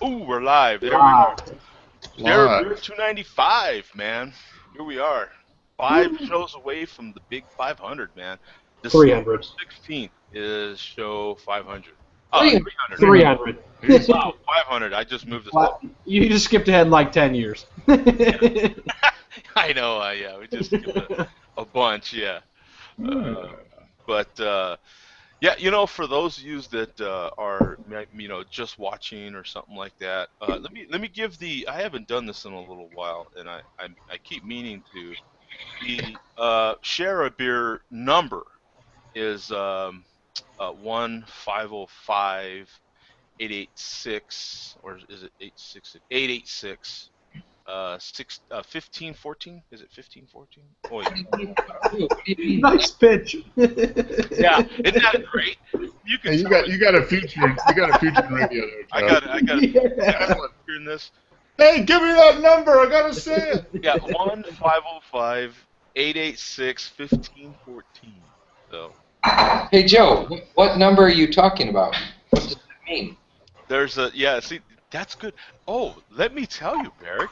Ooh, we're live. There we are. Share Beer 295, man. Here we are. 5 shows away from the big 500, man. December 300. 16th is show 500. 300. 300. Wow, 500. I just moved this up. You just skipped ahead like 10 years. I know, yeah. We just skipped a bunch, yeah. Yeah, for those of you that are, just watching or something like that, let me give the. I haven't done this in a little while, and I keep meaning to. The share a beer number is 1-505-886, or is it 866? 886. 1514? Is it 1514? Oh, yeah. Nice pitch. Yeah, isn't that great? You got a feature. You got a feature in radio there, Joe. I got hearing this. Hey, give me that number. I gotta say it. Yeah, 1-505-886-1514. So. Hey Joe, what number are you talking about? What does that mean? There's a See, that's good. Oh, let me tell you, Barrick.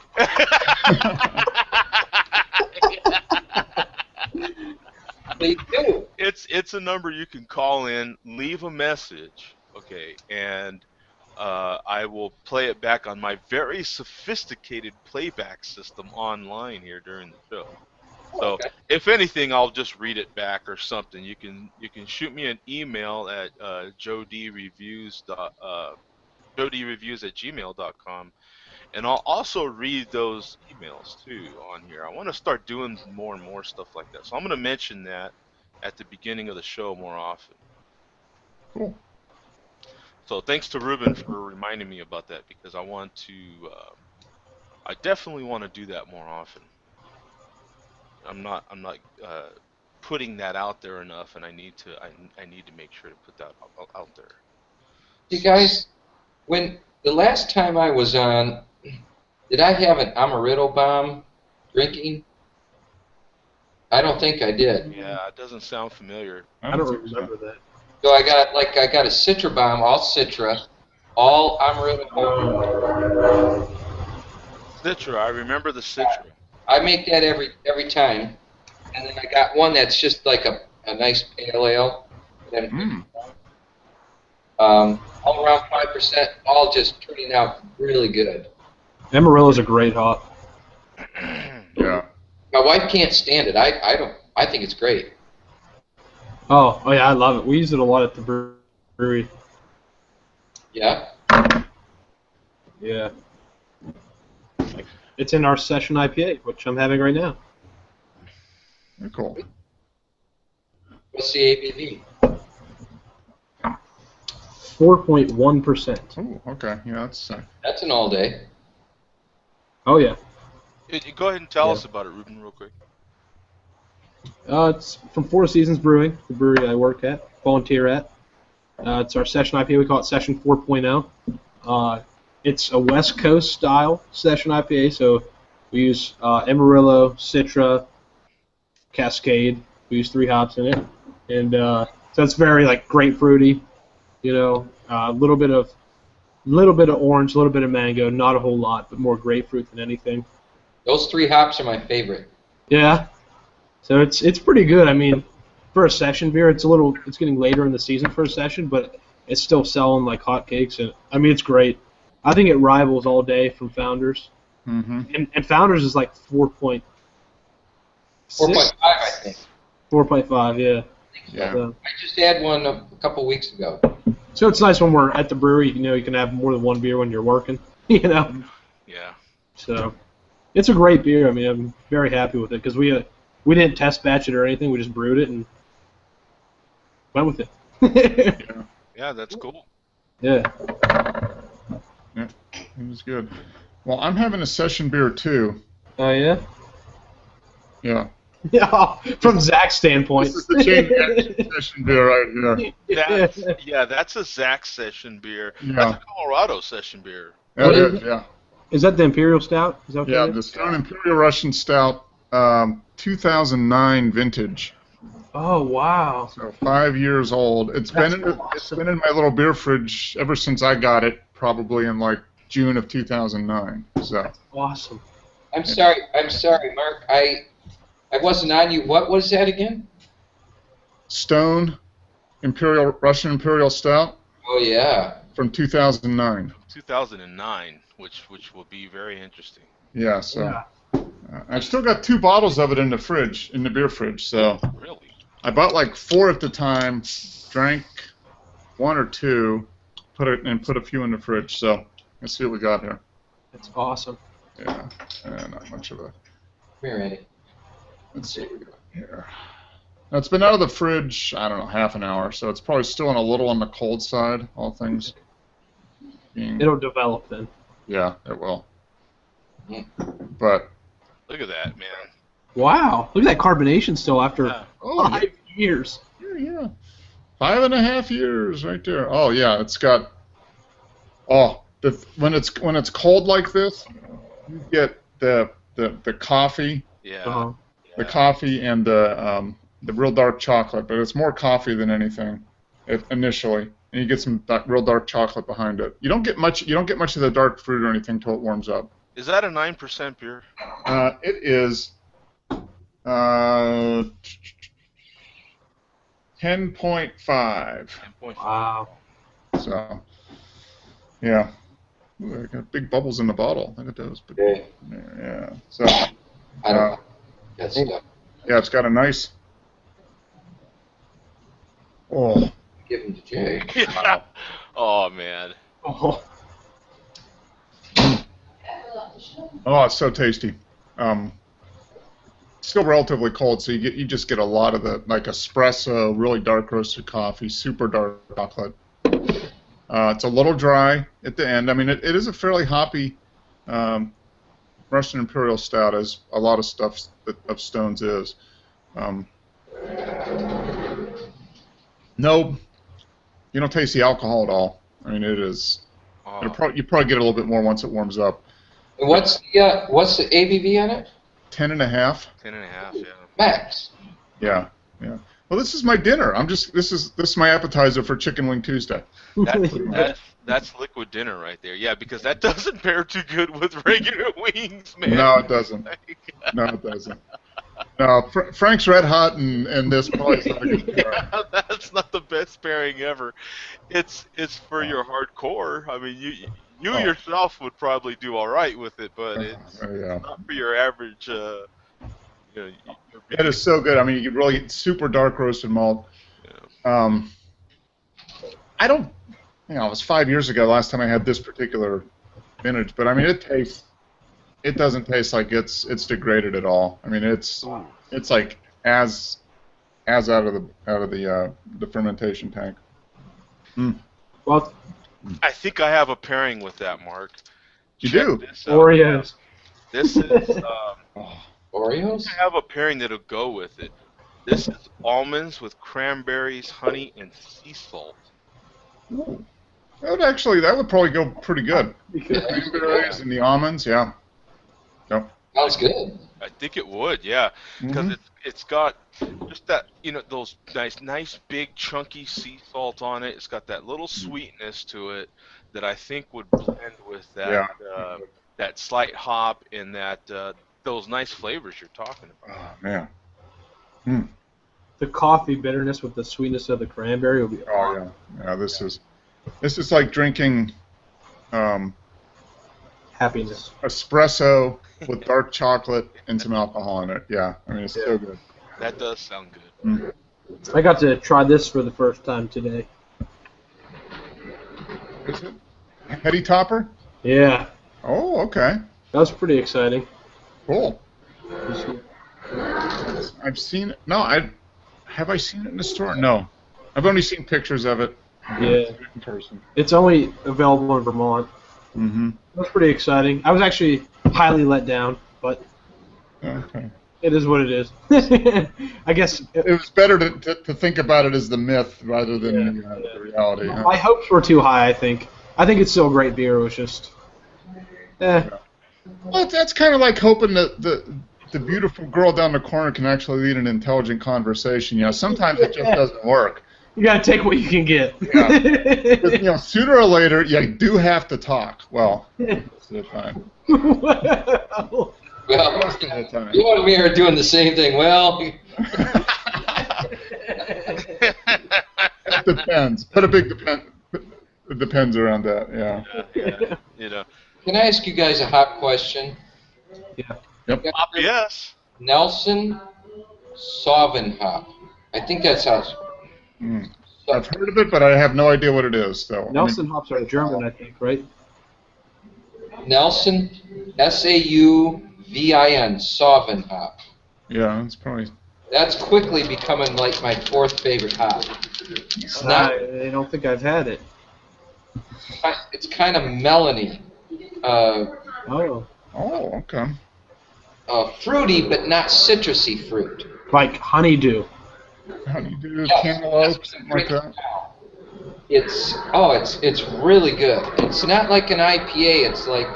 Please do. It's a number you can call in, leave a message, okay, and I will play it back on my very sophisticated playback system online here during the show. So Okay. if anything, I'll just read it back or something. You can shoot me an email at joedreviews@gmail.com, and I'll also read those emails too on here. I want to start doing more and more stuff like that, so I'm going to mention that at the beginning of the show more often. Cool. So thanks to Ruben for reminding me about that, because I want to. I definitely want to do that more often. I'm not putting that out there enough, and I need to make sure to put that out there. You guys, when the last time I was on, did I have an amaretto bomb drinking? I don't think I did. Yeah, it doesn't sound familiar. I don't remember that. So I got a Citra bomb, all Citra, all amaretto bomb. Citra, I remember the Citra. I make that every time, and then I got one that's just like a nice pale ale. All around 5%, all just turning out really good. Amarillo's a great hop. Yeah. My wife can't stand it. I think it's great. Oh yeah, I love it. We use it a lot at the brewery. Yeah. Yeah. It's in our session IPA, which I'm having right now. Cool. What's the ABV? 4.1%. Oh, okay. Yeah, That's an all day. Oh yeah. Go ahead and tell us about it, Ruben, real quick. It's from Four Seasons Brewing, the brewery I work at, volunteer at. It's our session IPA. We call it Session 4.0. It's a West Coast style session IPA, so we use Amarillo, Citra, Cascade. We use 3 hops in it, and so it's very like grapefruity, a little bit of orange, a little bit of mango, not a whole lot, but more grapefruit than anything. Those 3 hops are my favorite. Yeah, so it's pretty good. I mean, for a session beer, it's getting later in the season for a session, but it's still selling like hotcakes, and I mean it's great. I think it rivals all day from Founders. Mm-hmm. And Founders is like 4.5, 4.5, I think. 4.5, yeah. Yeah. So, I just had one a couple weeks ago. so it's nice when we're at the brewery, you can have more than one beer when you're working, Yeah. So it's a great beer. I mean, I'm very happy with it because we didn't test batch it or anything. We just brewed it and went with it. Yeah, that's cool. Yeah. Yeah, it was good. Well, I'm having a session beer too. Oh, yeah? Yeah. Yeah, from Zach's standpoint. This is the chain reaction session beer right here. That's a Zach session beer. Yeah. That's a Colorado session beer. Yeah, it is, yeah. Is that the Imperial Stout? Is that what Yeah, that the is? Stone Imperial Russian Stout, 2009 vintage. Oh, wow. So 5 years old. It's been in my little beer fridge ever since I got it, probably in like June of 2009. So. Awesome. I'm sorry, Mark. I wasn't on you. What was that again? Stone Russian Imperial Stout Oh yeah. from 2009. 2009, which will be very interesting. Yeah, so Yeah. I've still got 2 bottles of it in the beer fridge. So Really? I bought like 4 at the time, drank 1 or 2, put a few in the fridge. So let's see what we got here. That's awesome. Yeah, not much of a. Come here, Eddie. Let's see what we got here. Now, it's been out of the fridge, I don't know, half an hour, so it's probably still a little on the cold side, all things being... It'll develop then. Yeah, it will. But... Look at that, man. Wow. Look at that carbonation still after Oh, 5 years. yeah. 5.5 years right there. Oh, yeah, it's got... Oh, when it's cold like this, you get the coffee. Yeah. Uh-huh. The coffee and the real dark chocolate, but it's more coffee than anything initially, and you get some real dark chocolate behind it. You don't get much of the dark fruit or anything till it warms up. Is that a 9% beer? It is 10.5. 10.5. Wow. So, yeah. Ooh, I got big bubbles in the bottle. Look at those. Yeah. So. I don't know. That stuff. Yeah, it's got a nice. Oh. Give him to Jay. Yeah. Oh man. Oh. Oh, it's so tasty. Still relatively cold, so you just get a lot of the like espresso, really dark roasted coffee, super dark chocolate. It's a little dry at the end. I mean, it is a fairly hoppy Russian Imperial Stout, as a lot of stuff of Stone's is. No, you don't taste the alcohol at all. I mean, it is. Oh. You probably get a little bit more once it warms up. And what's the ABV on it? 10.5. 10.5. Yeah. Max. Yeah. Well, this is my dinner. This is my appetizer for Chicken Wing Tuesday. That's liquid dinner right there. Yeah, because that doesn't pair too good with regular wings, man. No, it doesn't. No, it doesn't. No, Frank's Red Hot and this probably is not a good pair. Yeah, that's not the best pairing ever. It's for your hardcore. I mean, you yourself would probably do all right with it, but it's not for your average. It is so good. I mean, you can really get super dark roasted malt. Yeah. I don't. It was 5 years ago last time I had this particular vintage, but I mean, it doesn't taste like it's degraded at all. I mean, it's like as out of the fermentation tank. Mm. Well, I think I have a pairing with that, Mark. You Check do? this out. Oreos. This is. Oreos? I have a pairing that'll go with it. This is almonds with cranberries, honey, and sea salt. Ooh. That would probably go pretty good. The cranberries and the almonds, yeah. Yep. Sounds good. I think it would, yeah, because it's got just that, those nice big chunky sea salt on it. It's got that little sweetness to it that I think would blend with that that slight hop and that those nice flavors you're talking about. Oh man. Mm. The coffee bitterness with the sweetness of the cranberry will be. Oh yeah. This is like drinking happiness. Espresso with dark chocolate and some alcohol in it. Yeah, I mean it's so good. That does sound good. Mm. I got to try this for the first time today. Is it Heady Topper? Yeah. Oh, okay. That was pretty exciting. Cool. I've seen it. No, have I seen it in the store? No. I've only seen pictures of it. Yeah. In person. It's only available in Vermont. Mm-hmm. That's pretty exciting. I was actually highly let down, but okay. It is what it is. I guess it was better to think about it as the myth rather than the reality. Huh? My hopes were too high, I think. I think it's still a great beer. It was just, Well, that's kind of like hoping that the beautiful girl down the corner can actually lead an intelligent conversation. Sometimes it just doesn't work. You gotta take what you can get. Yeah. 'Cause, sooner or later, you do have to talk. Well, most of the time. Wow. Well, Most of the time. you and me are doing the same thing. Well, It depends. Put a big depends around that. Yeah. Yeah. can I ask you guys a hot question? Yeah. Yep. Yes. Nelson Sauvin hop. I think that's how. Mm. I've heard of it, but I have no idea what it is. So Nelson hops are German, I think, right? Nelson, Sauvin, Sauvin hop. Yeah, it's probably. That's quickly becoming like my fourth favorite hop. It's not. I don't think I've had it. It's kind of melony, Oh. Oh, okay. fruity, but not citrusy fruit. Like honeydew. How do you do Yes, cantaloupe, that's something like that? It's really good. It's not like an IPA. It's like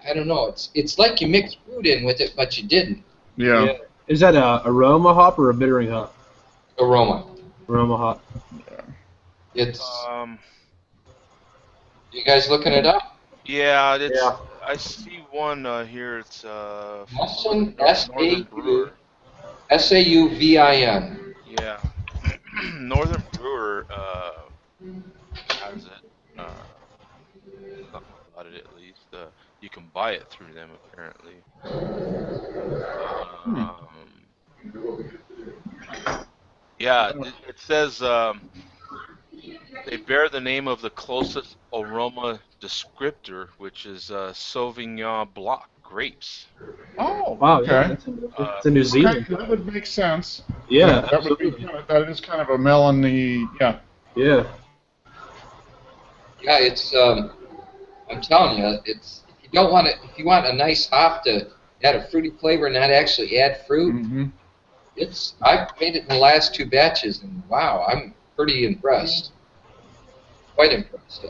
I don't know. It's like you mixed fruit in with it, but you didn't. Yeah. Is that a aroma hop or a bittering hop? Aroma. Aroma hop. It's. You guys looking it up? Yeah. It's. Yeah. I see one here. It's Nelson, Northern Brewer. Sauvin. Yeah. Northern Brewer has it. Something about it at least. You can buy it through them apparently. Yeah, it says they bear the name of the closest aroma descriptor, which is Sauvignon Blanc grapes. Oh, Wow, okay. yeah, that's a New Zealand. Okay, that would make sense. Yeah, that would be that is kind of a melony. Yeah. Yeah. Yeah, it's. I'm telling you, it's. If you don't want it, if you want a nice hop to add a fruity flavor and not actually add fruit, Mm-hmm. I've made it in the last 2 batches, and wow, I'm pretty impressed. Quite impressed.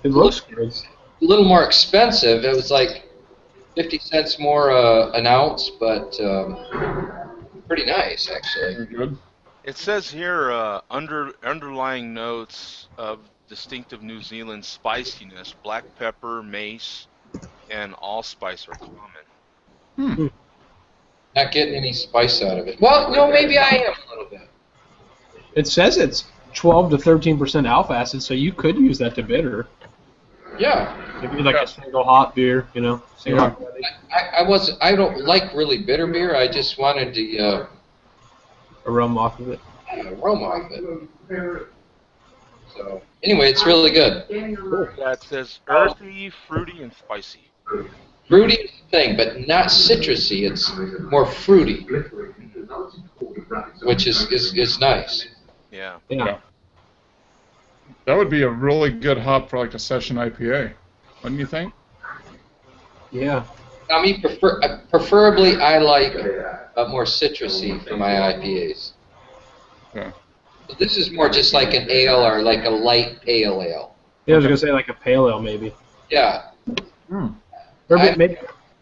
It looks good. A little more expensive. It was like 50 cents more an ounce, but pretty nice actually. Very good. It says here underlying notes of distinctive New Zealand spiciness: black pepper, mace, and allspice are common. Not getting any spice out of it. Well, no, maybe I am a little bit. It says it's 12 to 13% alpha acid, so you could use that to bitter. Yeah. Maybe like a single hot beer, Single hot. I don't like really bitter beer. I just wanted the Aroma off of it. aroma of it. So anyway, it's really good. Yeah, it says earthy, fruity, and spicy. Fruity is the thing, but not citrusy. It's more fruity, which is nice. Yeah. Yeah. That would be a really good hop for like a session IPA, wouldn't you think? Yeah. I mean, preferably I like more citrusy for my IPAs. Yeah. But this is more just like an ale or like a light pale ale. Yeah, I was gonna say like a pale ale maybe. Yeah. Or maybe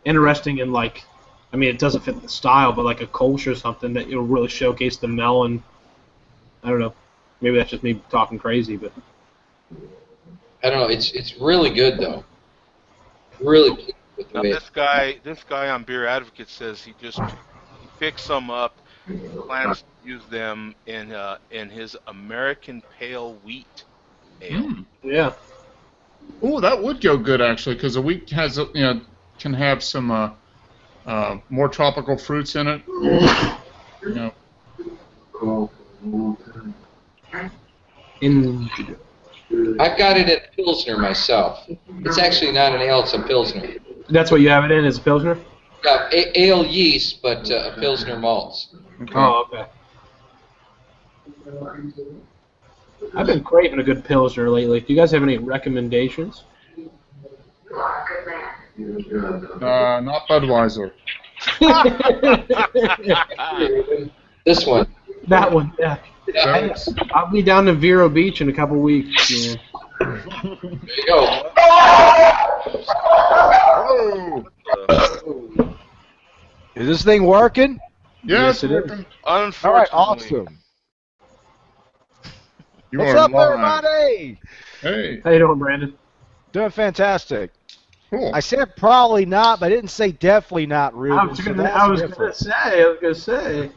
interesting in like, I mean, it doesn't fit the style, but like a Kolsch or something that will really showcase the melon. I don't know. Maybe that's just me talking crazy, but. I don't know. It's really good though. Really pleased with the Now way. this guy on Beer Advocate says he picked some up, plans to use them in his American Pale Wheat Ale. Yeah. Oh, that would go good actually, because the wheat has can have some more tropical fruits in it. I've got it at Pilsner myself. It's actually not an ale; it's a Pilsner. That's what you have it in, is a Pilsner? Yeah, ale yeast, but Pilsner malts. Oh, okay. I've been craving a good Pilsner lately. Do you guys have any recommendations? Not Budweiser. This one. That one, yeah. I'll be down to Vero Beach in a couple weeks. Yeah. There you go. Oh! Is this thing working? Yeah, Yes, it's it is. working. Unfortunately, All right, awesome. You What's are up, live. everybody? Hey, How you doing, Brandon? Doing fantastic. cool. I said probably not, but I didn't say definitely not, Ruben. So that's I was different. gonna say.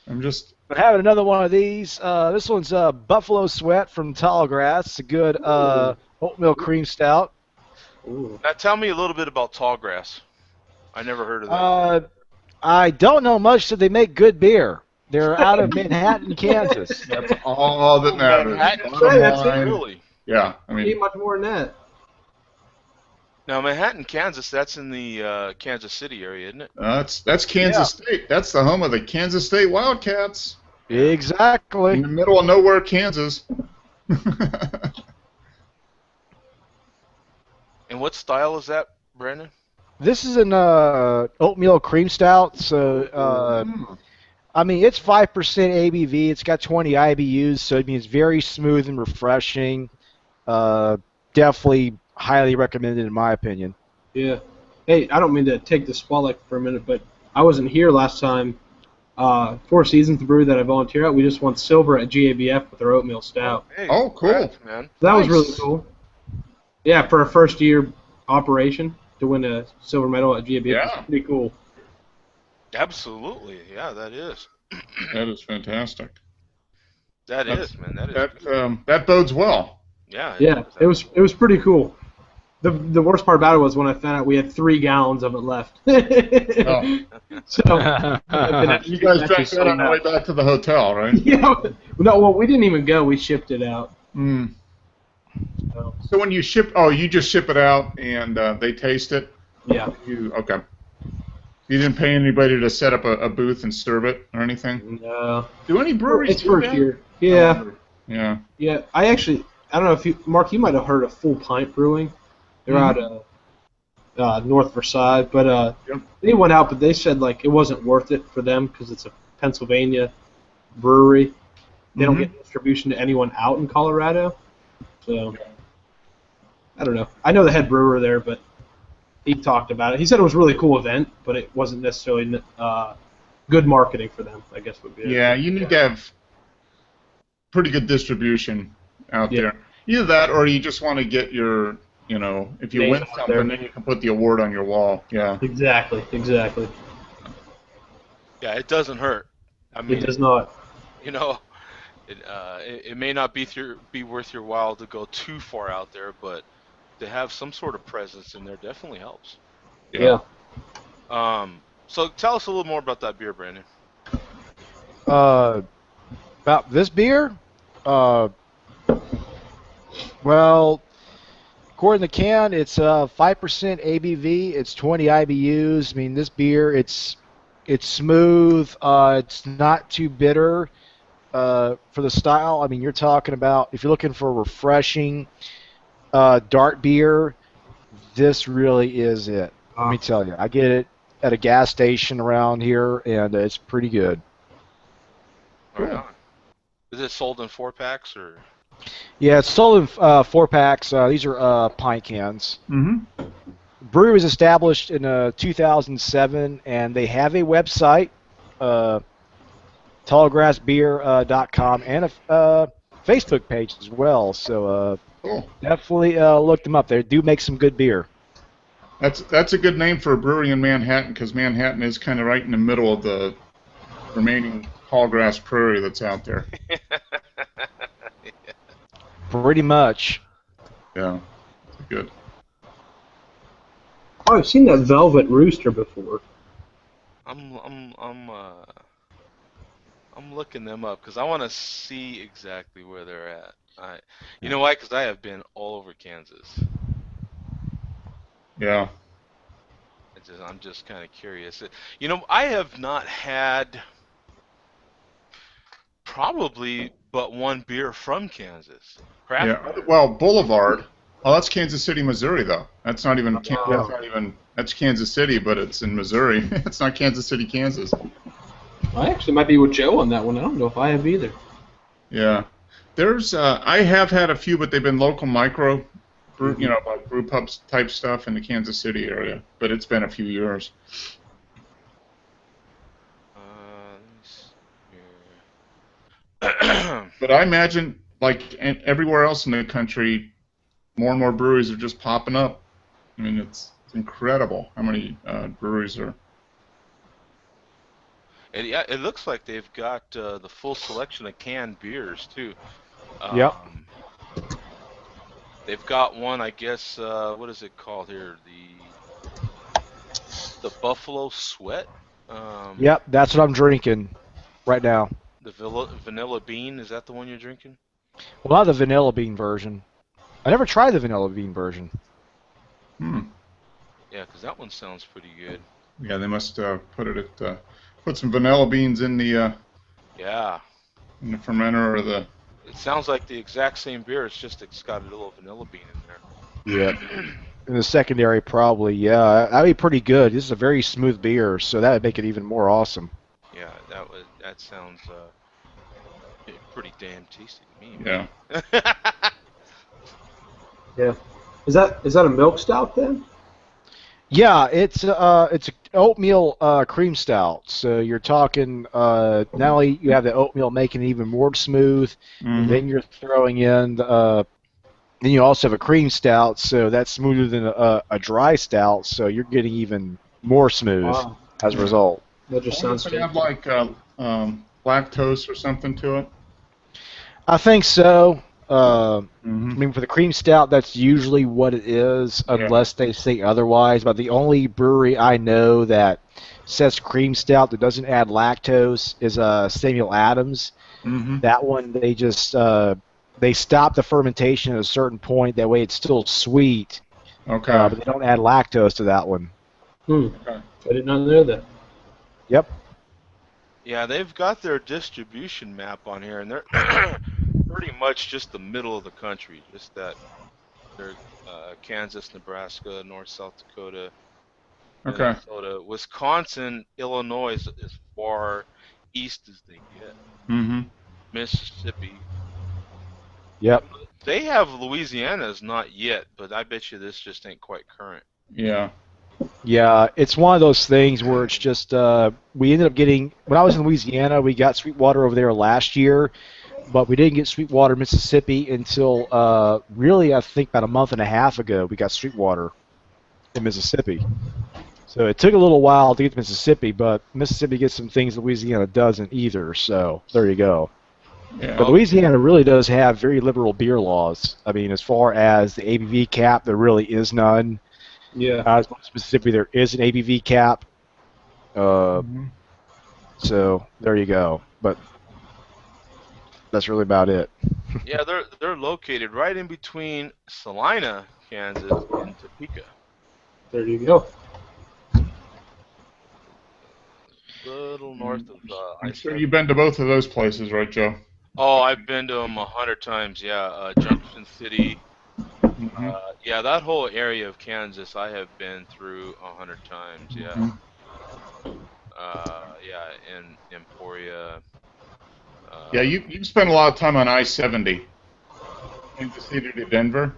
I'm just. But having another one of these. This one's Buffalo Sweat from Tallgrass. It's a good oatmeal cream stout. Ooh. Now tell me a little bit about Tallgrass. I never heard of that. I don't know much, so they make good beer. They're out of Manhattan, Kansas. That's all that matters. Manhattan, Bottom that's it, line. really? Yeah, I Need mean, much more than that. Now Manhattan, Kansas. That's in the Kansas City area, isn't it? that's Kansas State. That's the home of the Kansas State Wildcats. In Exactly. the middle of nowhere, Kansas. And what style is that, Brandon? This is an oatmeal cream stout. So, I mean, it's 5% ABV. It's got 20 IBUs, so I mean, it's very smooth and refreshing. Definitely highly recommended in my opinion. Yeah. Hey, I don't mean to take the spotlight for a minute, but I wasn't here last time. Four Seasons, the brewery that I volunteer at, we just won silver at GABF with our oatmeal stout. Hey, Oh, cool. congrats, man. That was really Nice. cool. Yeah, for a first year operation to win a silver medal at GABF Yeah. was pretty cool. Absolutely, yeah, that is. That is fantastic. That That's- is, man. That is. That good. that bodes well. Yeah. Yeah, does. it was pretty cool. The worst part about it was when I found out we had 3 gallons of it left. Oh. So You guys drank that on the way back to the hotel, right? Yeah. No, well, we didn't even go. We shipped it out. Mm. So, So when you ship, you just ship it out and they taste it. yeah. Okay. You didn't pay anybody to set up a booth and serve it or anything. No. Do any breweries It's do first that? year. Yeah. Yeah. Yeah. I don't know if you, Mark, you might have heard of Full Pint Brewing. They're out of North Versailles, but Yep. they went out, but they said like it wasn't worth it for them because it's a Pennsylvania brewery. They don't get distribution to anyone out in Colorado. So I don't know. I know the head brewer there, but he talked about it. He said it was a really cool event, but it wasn't necessarily good marketing for them, I guess would be it. Yeah, you need to have pretty good distribution out Yeah. there. Either that or you just want to get your, if you Name win out something, there. then you can put the award on your wall. Yeah. Exactly. Yeah, it doesn't hurt. I mean, It does not. you know, it may not be worth your while to go too far out there, but to have some sort of presence in there definitely helps. Yeah. So tell us a little more about that beer, Brandon. About this beer? Well, according to can, it's 5% ABV. It's 20 IBUs. I mean, this beer, it's smooth. It's not too bitter for the style. I mean, you're talking about if you're looking for a refreshing dark beer, this really is it. Let me tell you, I get it at a gas station around here, and it's pretty good. Right on. Is it sold in 4-packs or? Yeah, it's sold in 4-packs. These are pint cans. Mm-hmm. Brewery was established in 2007, and they have a website, tallgrassbeer.com, and a Facebook page as well. So Cool. definitely look them up. They do make some good beer. That's a good name for a brewery in Manhattan because Manhattan is kind of right in the middle of the remaining tallgrass prairie that's out there. Pretty much. Yeah. Good. Oh, I've seen that Velvet Rooster before. I'm looking them up because I want to see exactly where they're at. You know why? Because I have been all over Kansas. Yeah. I'm just kind of curious. I have not had probably but one beer from Kansas. Craft Yeah. beer. Well, Boulevard. Oh, that's Kansas City, Missouri, though. That's not even. That's Kansas City, but it's in Missouri. It's not Kansas City, Kansas. I actually might be with Joe on that one. I don't know if I have either. Yeah. There's. I have had a few, but they've been local micro, like brew pubs type stuff in the Kansas City area. But it's been a few years. Let me see here. But I imagine, like everywhere else in the country, more and more breweries are just popping up. I mean, it's incredible how many breweries are. And yeah, it looks like they've got the full selection of canned beers too. Yep. Um, they've got one, I guess. What is it called here? The Buffalo Sweat. Um, Yep. That's what I'm drinking right now. the vanilla bean. Is that the one you're drinking? Well, not the vanilla bean version. I never tried the vanilla bean version. Hmm. Yeah, because that one sounds pretty good. Yeah, they must put some vanilla beans Yeah, in the fermenter or the. it sounds like the exact same beer. It's got a little vanilla bean in Yep. there. In the secondary, probably. Yeah, that'd be pretty good. This is a very smooth beer, so that would make it even more awesome. Yeah, that sounds pretty damn tasty to me, Yeah. man. Yeah. Is that a milk stout then? Yeah, it's a oatmeal cream stout. So you're talking not only you have the oatmeal making it even more smooth, Mhm. then you're throwing in then you also have a cream stout, so that's smoother than a dry stout. So you're getting even more smooth Wow. as a result. That just I wonder sounds if it have fancy. like lactose or something to it. I think so. I Mm-hmm. mean, for the cream stout, that's usually what it is, Yeah. unless they say otherwise. But the only brewery I know that says cream stout that doesn't add lactose is Samuel Adams. Mm-hmm. That one, they stop the fermentation at a certain point. That way, it's still sweet, Okay. but they don't add lactose to that one. Hmm. Okay. I did not know that. Yep. Yeah, they've got their distribution map on here, and they're pretty much just the middle of the country. Just that they're Kansas, Nebraska, North, South Dakota, Okay. Minnesota, Wisconsin, Illinois is as far east as they get. Mm-hmm. Mississippi. Yep. They have Louisiana's not yet, but I bet you this just ain't quite current. Yeah. Yeah, it's one of those things where it's just we ended up getting when I was in Louisiana, we got Sweetwater over there last year, but we didn't get Sweetwater, Mississippi until really I think about a month and a half ago we got Sweetwater in Mississippi. So it took a little while to get to Mississippi, but Mississippi gets some things Louisiana doesn't either. So there you go. Yeah. But Louisiana really does have very liberal beer laws. I mean, as far as the ABV cap, there really is none. Yeah. As well as Mississippi, there is an ABV cap. Mhm. So there you go. But that's really about it. Yeah, they're located right in between Salina, Kansas, and Topeka. There you go. Little north of I'm sure I-70. you've been to both of those places, right, Joe? Oh, I've been to them 100 times. Yeah, Junction City. Mm-hmm. Yeah, that whole area of Kansas I have been through 100 times. Yeah. Yeah, in Emporia. Yeah, you spent a lot of time on I-70, Kansas City to Denver.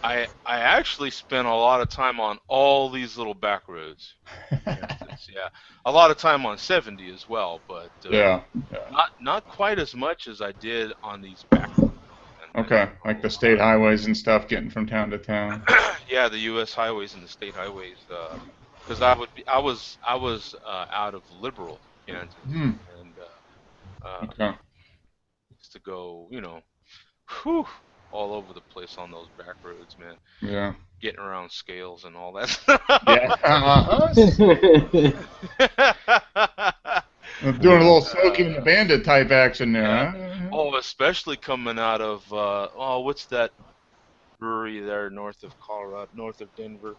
I actually spent a lot of time on all these little back roads. Yeah, a lot of time on 70 as well, but Yeah. not quite as much as I did on these back roads. Okay, like the state highways and stuff, getting from town to town. Yeah, the U.S. highways and the state highways. Because I was out of Liberal, Kansas, Hmm. and Okay. used to go, whew, all over the place on those back roads, man. Yeah. Getting around scales and all that Yeah. stuff. Doing a little Smoking the Bandit type action there, huh? Oh, especially coming out of what's that brewery there north of Colorado, north of Denver,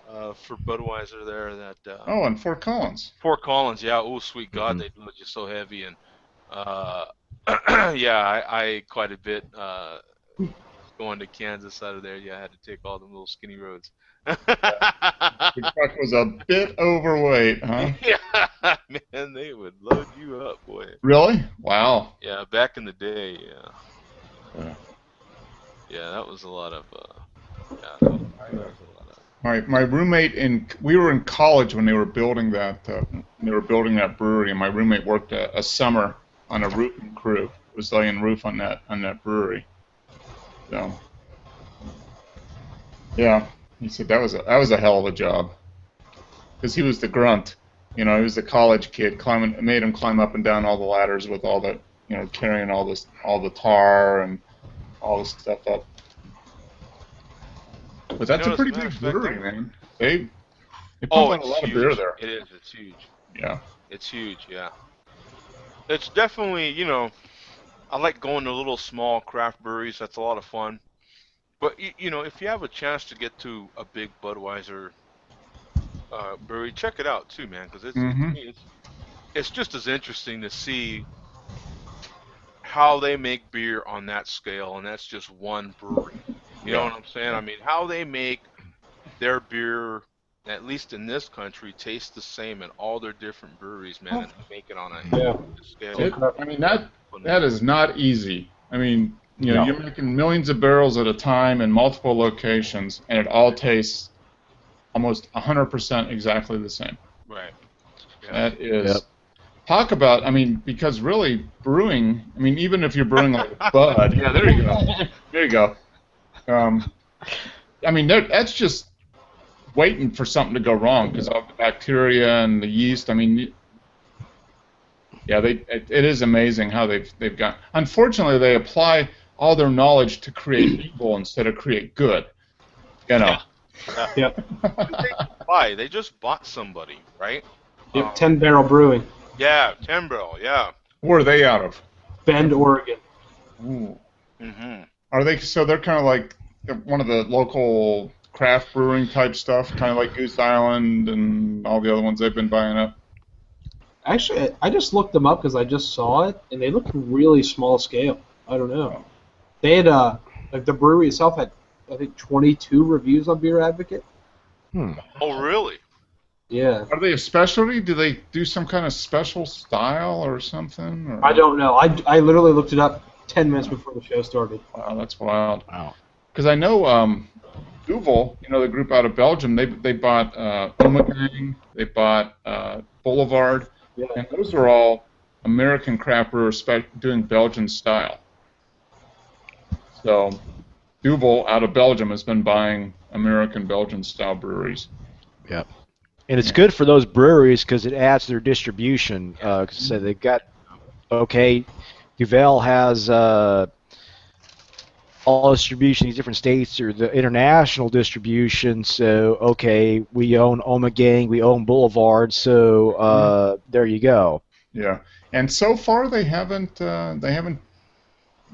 for Budweiser there. Oh, and Fort Collins. Fort Collins, yeah. Oh, sweet God, Mhm. they load you so heavy, and yeah, I quite a bit going to Kansas out of there. Yeah, I had to take all them little skinny roads. The truck was a bit overweight, huh? Yeah, man, they would load you up, boy. Really? Wow. Yeah, back in the day, yeah. Yeah. Yeah, that was a lot of, yeah, that was a lot of. My roommate we were in college when they were building that brewery, and my roommate worked a summer on a roofing crew. was laying roof on that brewery. So yeah, he said that was a hell of a job because he was the grunt. You know, he was the college kid climbing. It made him climb up and down all the ladders with all the, you know, carrying all the tar and all this stuff up. But You that's a know, as a pretty matter of big fact, brewery, man. They pump oh, out a it's lot of beer huge. there. It is. It's huge. Yeah. It's huge. Yeah. It's definitely, you know, I like going to little small craft breweries. That's a lot of fun. But you know, if you have a chance to get to a big Budweiser brewery, check it out too, man. Because to Mm-hmm. me, it's just as interesting to see how they make beer on that scale, and that's just one brewery. You know Yeah. what I'm saying? I mean, how they make their beer, at least in this country, taste the same in all their different breweries, man, and they make it on a Yeah. scale. I mean that is not easy. I mean, you know, No. you're making millions of barrels at a time in multiple locations, and it all tastes almost 100% exactly the same. Right. Yeah. That Yep. is talk about. I mean, because really brewing. I mean, even if you're brewing like Bud, yeah, there you go, there you go. I mean, that's just waiting for something to go wrong because of the bacteria and the yeast. I mean, yeah, it is amazing how they've got. Unfortunately, they apply all their knowledge to create evil instead of create good. You know. Yeah. Yep. Why? They just bought somebody, right? Yep. 10 Barrel Brewing, Yeah, Timbrel, yeah. Where are they out of? Bend, Oregon. Ooh. Mm-hmm. Are they? So they're kind of like one of the local craft brewing type stuff, kind of like Goose Island and all the other ones they've been buying up. Actually, I just looked them up because I just saw it, and they look really small scale. I don't know. Oh. They had like the brewery itself had, I think, 22 reviews on Beer Advocate. Oh, really? Yeah. Are they a specialty? Do they do some kind of special style or something? Or? I don't know. I literally looked it up 10 minutes before the show started. Wow, that's wild. Wow. Because I know Duvel, you know, the group out of Belgium, they bought Omegang, they bought Boulevard, Yeah. and those are all American craft brewers doing Belgian style. So Duvel out of Belgium has been buying American Belgian style breweries. Yep. And it's good for those breweries because it adds their distribution. So they've got, okay, Duvel has all distribution in these different states or the international distribution. So, okay, we own Omegang, we own Boulevard, so there you go. Yeah, and so far they haven't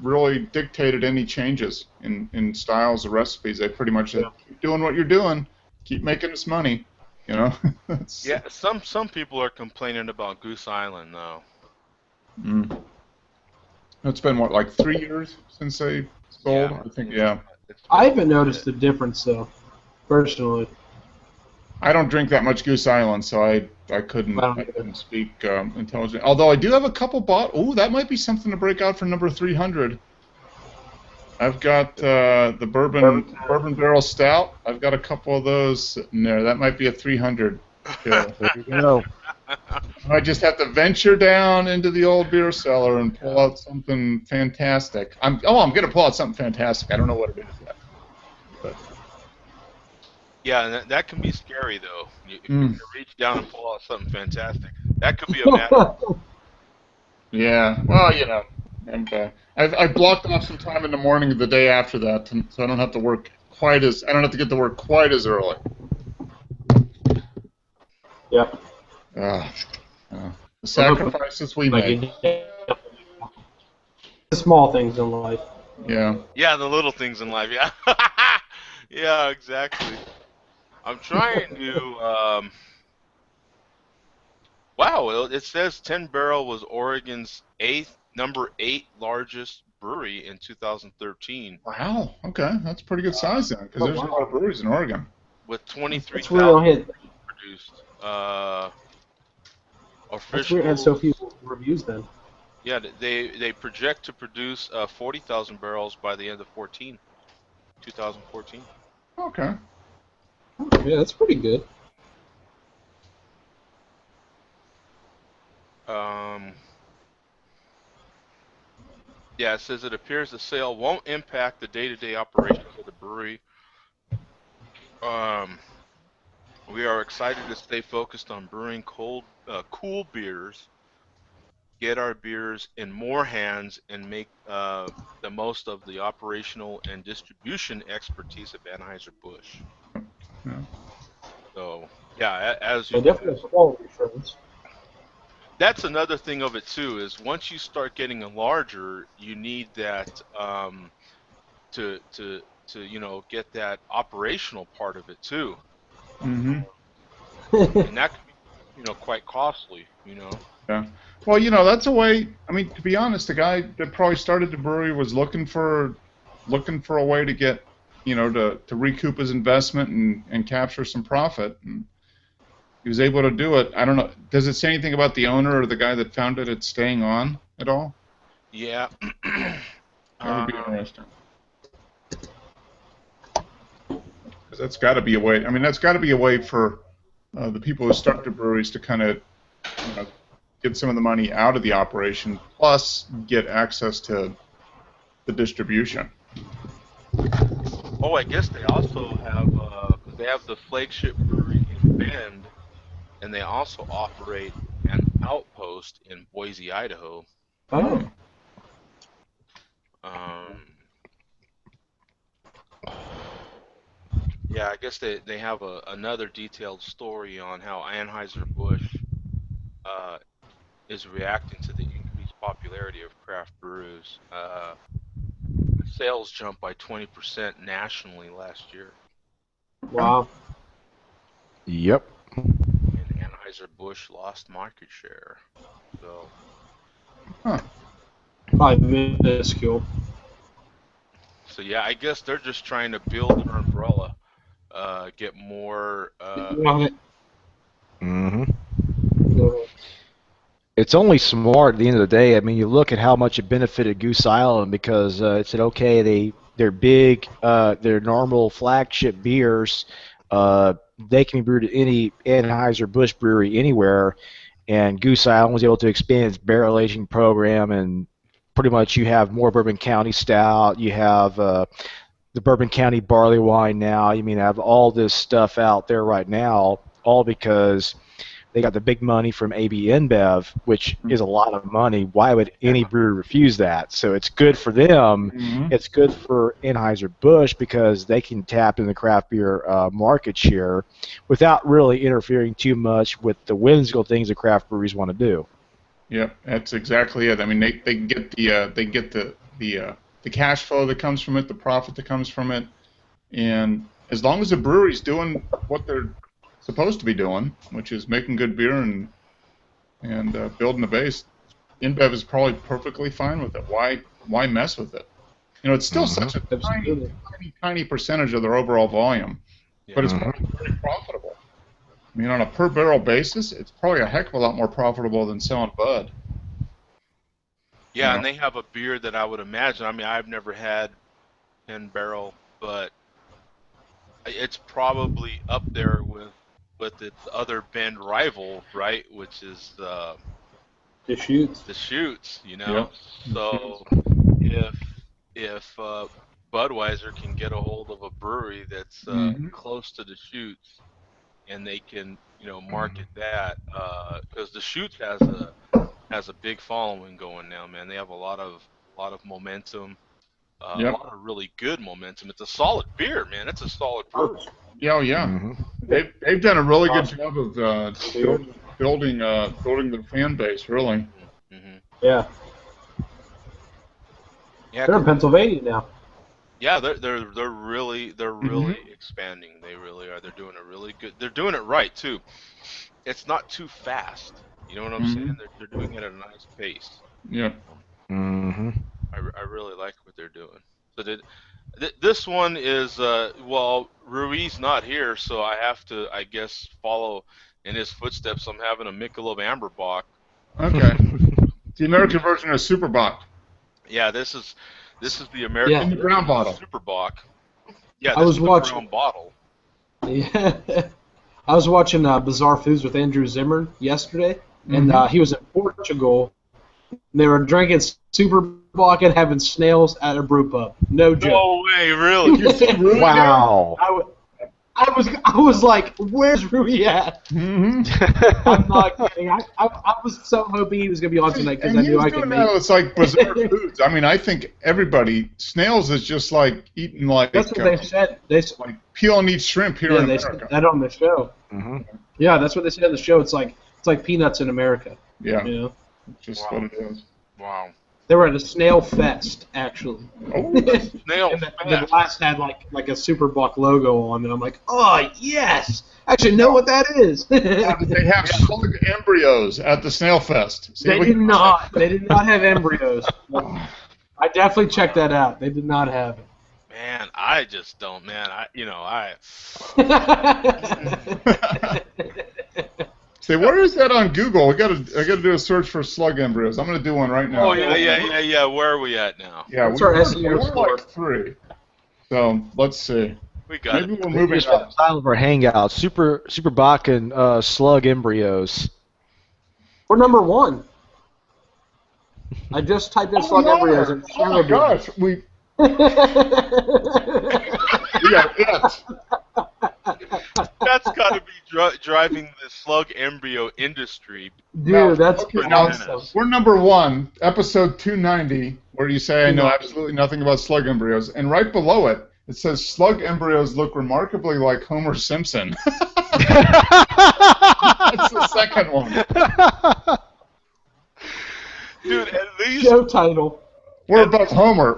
really dictated any changes in styles or recipes. They pretty much said, keep doing what you're doing, keep making us money. You know. Yeah, some people are complaining about Goose Island, though. Mm. It's been what, like 3 years since they sold? Yeah. I think, yeah. I haven't noticed the difference, though, personally. I don't drink that much Goose Island, so I couldn't speak intelligently. Although I do have a couple bought. Oh, that might be something to break out for number 300. I've got the bourbon barrel stout. I've got a couple of those sitting there. That might be a 300. There you go. I just have to venture down into the old beer cellar and pull out something fantastic. I'm going to pull out something fantastic. I don't know what it is yet. But. Yeah, and that can be scary, though. If you can reach down and pull out something fantastic, that could be a matter. Yeah, well, you know, and I've blocked off some time in the morning of the day after that, so I don't have to get to work quite as early. Yep. The sacrifices we make. The small things in life. Yeah. Yeah, the little things in life. Yeah. Yeah, exactly. I'm trying to. Wow, it says 10 Barrel was Oregon's number 8 largest brewery in 2013. Wow. Okay, that's pretty good size then, because there's a lot of breweries in Oregon. With 23,000 That's really hit. produced. That's weird. Had so few reviews then. Yeah, they project to produce 40,000 barrels by the end of 2014. Okay. Yeah, that's pretty good. Yeah, it says it appears the sale won't impact the day-to-day operations of the brewery. Um, we are excited to stay focused on brewing cool beers, get our beers in more hands, and make the most of the operational and distribution expertise of Anheuser-Busch. Yeah. So, yeah, as you They definitely have quality assurance. that's another thing of it too, is once you start getting larger, you need that to get that operational part of it too, Mm-hmm. and that can be quite costly. Yeah. Well, that's a way. I mean, to be honest, the guy that probably started the brewery was looking for a way to get, to recoup his investment and capture some profit, and he was able to do it. I don't know. Does it say anything about the owner or the guy that founded it staying on at all? Yeah. That would be interesting. Because that's got to be a way. I mean, that's got to be a way for the people who start the breweries to kind of, get some of the money out of the operation, plus get access to the distribution. Oh, I guess they also have because they have the flagship brewery in Bend, and they also operate an outpost in Boise, Idaho. Oh, Um, yeah, I guess they have another detailed story on how Anheuser-Busch uh, is reacting to the increased popularity of craft brews. Sales jumped by 20% nationally last year, wow. Yep. and Anheuser-Busch lost market share. So, Huh. Probably minuscule. so yeah, I guess they're just trying to build their umbrella, get more. Well, hmm the- It's only smart at the end of the day. I mean, you look at how much it benefited Goose Island because it said, okay, they're big, their normal flagship beers, they can be brewed at any Anheuser-Busch brewery anywhere, and Goose Island was able to expand its barrel aging program, and pretty much you have more Bourbon County Stout, you have the Bourbon County barley wine now. You mean I have all this stuff out there right now, all because they got the big money from AB InBev, which is a lot of money. Why would any brewery refuse that? So it's good for them. Mm-hmm. It's good for Anheuser-Busch because they can tap in the craft beer market share without really interfering too much with the whimsical things that craft breweries want to do. Yep, that's exactly it. I mean, they get the cash flow that comes from it, the profit that comes from it, and as long as the brewery's doing what they're supposed to be doing, which is making good beer and building the base, InBev is probably perfectly fine with it. Why mess with it? It's still such a tiny, Absolutely. tiny, tiny percentage of their overall volume, but it's Yeah. probably very profitable. I mean, on a per barrel basis, it's probably a heck of a lot more profitable than selling Bud. Yeah, and they have a beer that I would imagine. I mean, I've never had 10 Barrel, but it's probably up there with its other Bend rival, right? Which is The shoots. the Shoots. Yep. So if Budweiser can get a hold of a brewery that's Mm-hmm. close to the Shoots, and they can market that, because the Shoots has a big following going now, man. They have a lot of momentum, a Yep. lot of really good momentum. It's a solid beer, man. It's a solid brewery. Yeah, oh, yeah. Mm-hmm. They've done a really good Awesome. job of Beer. building their fan base, really. Mm-hmm. Yeah. Yeah, They're in Pennsylvania now. yeah, they're really expanding. They really are. They're doing a really good. They're doing it right too. It's not too fast. You know what I'm saying? Mm-hmm. They're doing it at a nice pace. Yep. Mm-hmm. I really like what they're doing. So this one is well, Ruiz not here, so I have to, I guess, follow in his footsteps. I'm having a Michelob Amberbach. Okay. It's the American version of Superbach Yeah, this is the Yeah. American in the brown bottle. Superbach. Yeah, I this was is the watching- brown bottle. Yeah. I was watching Bizarre Foods with Andrew Zimmern yesterday, and Mhm. he was in Portugal, They were drinking Super Bock and having snails at a brew pub. No joke. No way, really? Wow. I was like, where's Rui at? Mm-hmm. I'm not kidding. I was so hoping he was going to be on tonight because I knew I could make. It's like bizarre foods. I mean, I think snails is just like eating like That's what they said. like peel and eat shrimp here in they America. said that on the show. Mm-hmm. Yeah, that's what they said on the show. It's like peanuts in America. Yeah, You know, just what it is. Wow. they were at a snail fest actually. Oh, Snail And the fest. glass had like a Super Bock logo on, and I'm like, oh yes, I actually know what that is. they have slug embryos at the snail fest. See, They did not. They did not have embryos. I definitely checked that out. They did not have Man, I just don't, man. it. See, where is that on Google? I gotta do a search for slug embryos. I'm gonna do one right now. Oh, yeah. Where are we at now? Yeah, That's our we're SEO like 3. So let's see. We got Maybe it. we're moving Here's the up. title of our hangout: Super Bakken slug embryos. We're number 1. I just typed in slug embryos and Oh my gosh, we got it. That's got to be driving the slug embryo industry. Dude, that's Okay, now, awesome. we're number 1, episode 290, where you say I know absolutely nothing about slug embryos, and right below it, it says slug embryos look remarkably like Homer Simpson. That's the second one. Dude, at least Show title. We're above Homer.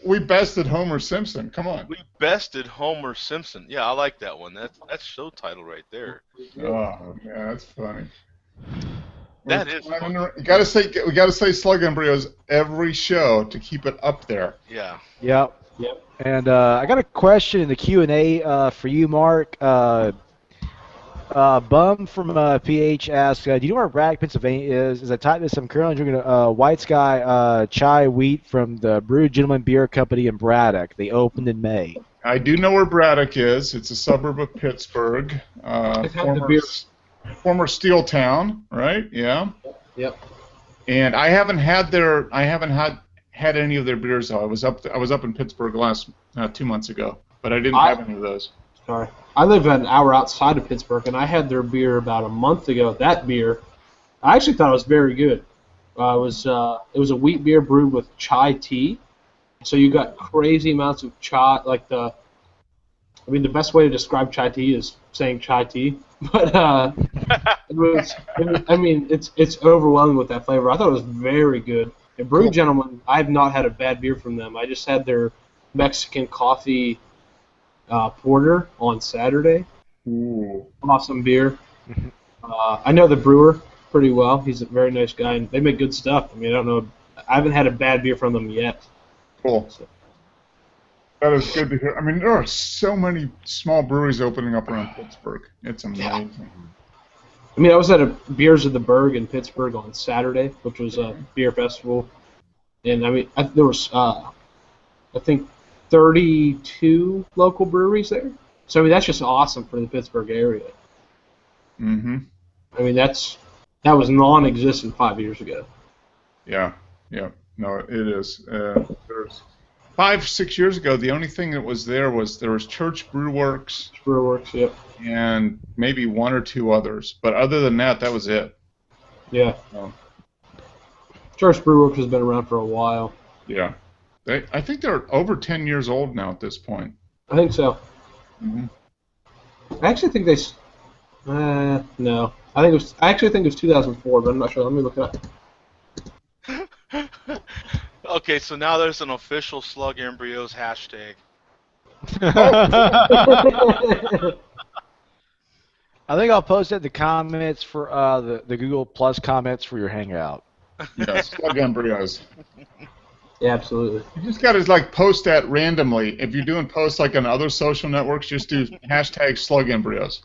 We bested Homer Simpson. Come on. we bested Homer Simpson. Yeah, I like that one. That's show title right there. Oh, yeah, that's funny. That is funny. We gotta say slug embryos every show to keep it up there. Yeah. Yep. Yep. And I got a question in the Q&A for you, Mark. Bum from PH asks, do you know where Braddock, Pennsylvania is? As I type this, I'm currently drinking a White Sky chai wheat from the Brew Gentleman Beer Company in Braddock. They opened in May. I do know where Braddock is. It's a suburb of Pittsburgh. Former steel town, right? Yeah. Yep. And I haven't had any of their beers though. I was up in Pittsburgh last 2 months ago, but I didn't have any of those. Sorry. I live an hour outside of Pittsburgh, and I had their beer about a month ago. That beer, I actually thought it was very good. It was a wheat beer brewed with chai tea, so you got crazy amounts of chai. The best way to describe chai tea is saying chai tea, but it's overwhelming with that flavor. I thought it was very good. And Brew Gentleman, I've not had a bad beer from them. I just had their Mexican coffee porter on Saturday. Ooh. Awesome beer. I know the brewer pretty well. He's a very nice guy, and they make good stuff. I don't know. I haven't had a bad beer from them yet. Cool. So. That is good to hear. There are so many small breweries opening up around Pittsburgh. It's amazing. I was at a Beers of the Berg in Pittsburgh on Saturday, which was a beer festival, and there was I think 32 local breweries there. So that's just awesome for the Pittsburgh area. Mm-hmm. That was non-existent 5 years ago. Yeah. No, it is. There's 5-6 years ago, the only thing that was there was Church Brewworks. Brewworks, yep. And maybe 1 or 2 others, but other than that was it. Yeah. Oh. Church Brewworks has been around for a while. Yeah. I think they're over 10 years old now at this point. I think so. Mm-hmm. I actually think they. No. I actually think it was 2004, but I'm not sure. Let me look it up. Okay, so now there's an official slug embryos hashtag. I think I'll post it in the comments for the Google Plus comments for your hangout. Yeah, slug embryos. Yeah, absolutely. You just got to post that randomly. If you're doing posts like on other social networks, just do hashtag slug embryos.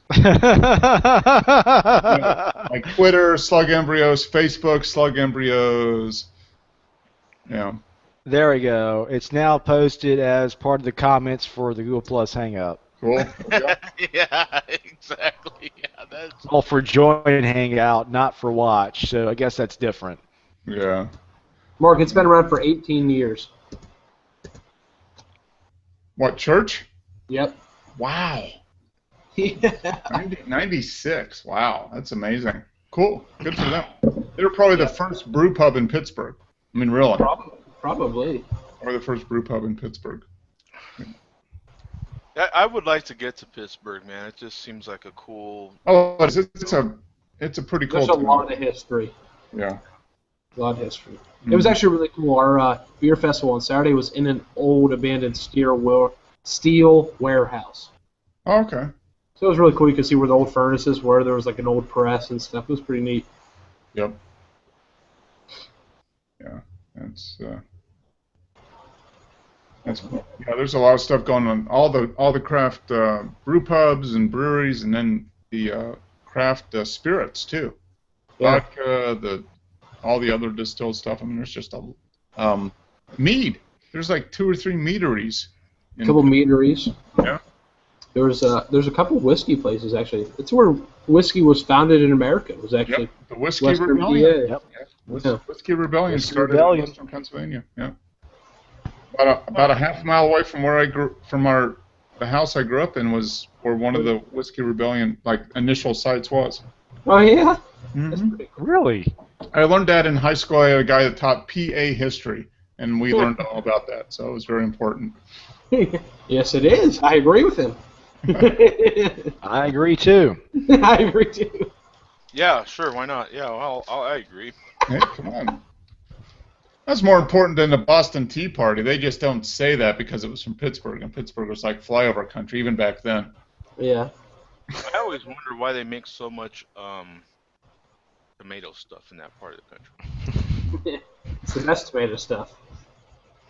Like Twitter, slug embryos, Facebook, slug embryos. Yeah. There we go. It's now posted as part of the comments for the Google Plus hangout. Cool. Yeah, exactly. Yeah, that's All for join hangout, not for watch. So I guess that's different. Yeah. Mark, it's been around for 18 years. What, church? Yep. Wow. Yeah. 96. Wow, that's amazing. Cool. Good for them. They were probably the first brew pub in Pittsburgh. I mean, really. Probably. Or the first brew pub in Pittsburgh. I would like to get to Pittsburgh, man. It just seems like a cool. Oh, it's a pretty cool There's a town. lot of history. Yeah. A lot of history. It was actually really cool. Our beer festival on Saturday was in an old abandoned steel warehouse. Oh, okay. So it was really cool. You could see where the old furnaces were. There was like an old press and stuff. It was pretty neat. Yep. Yeah, that's cool. Yeah, there's a lot of stuff going on. All the craft brew pubs and breweries, and then the craft spirits too. Yeah. Vodka, all the other distilled stuff. I mean, there's just a mead. There's like 2 or 3 meaderies. A couple meaderies. Yeah. There's a couple whiskey places actually. It's where whiskey was founded in America. It was actually The Whiskey Western Rebellion. PA. Yep. Whiskey Rebellion Whiskey started Rebellion. in Western Pennsylvania. Yeah. About a half mile away from where the house I grew up in was where one of the Whiskey Rebellion initial sites was. Oh yeah. That's Mm-hmm. pretty cool. Really? I learned that in high school. I had a guy that taught PA history, and we learned all about that. So it was very important. Yes, it is. I agree with him. I agree too. I agree too. Yeah, sure. Why not? Yeah, I agree. Hey, come on. That's more important than the Boston Tea Party. They just don't say that because it was from Pittsburgh, and Pittsburgh was like flyover country even back then. Yeah. I always wonder why they make so much tomato stuff in that part of the country. It's the best tomato stuff.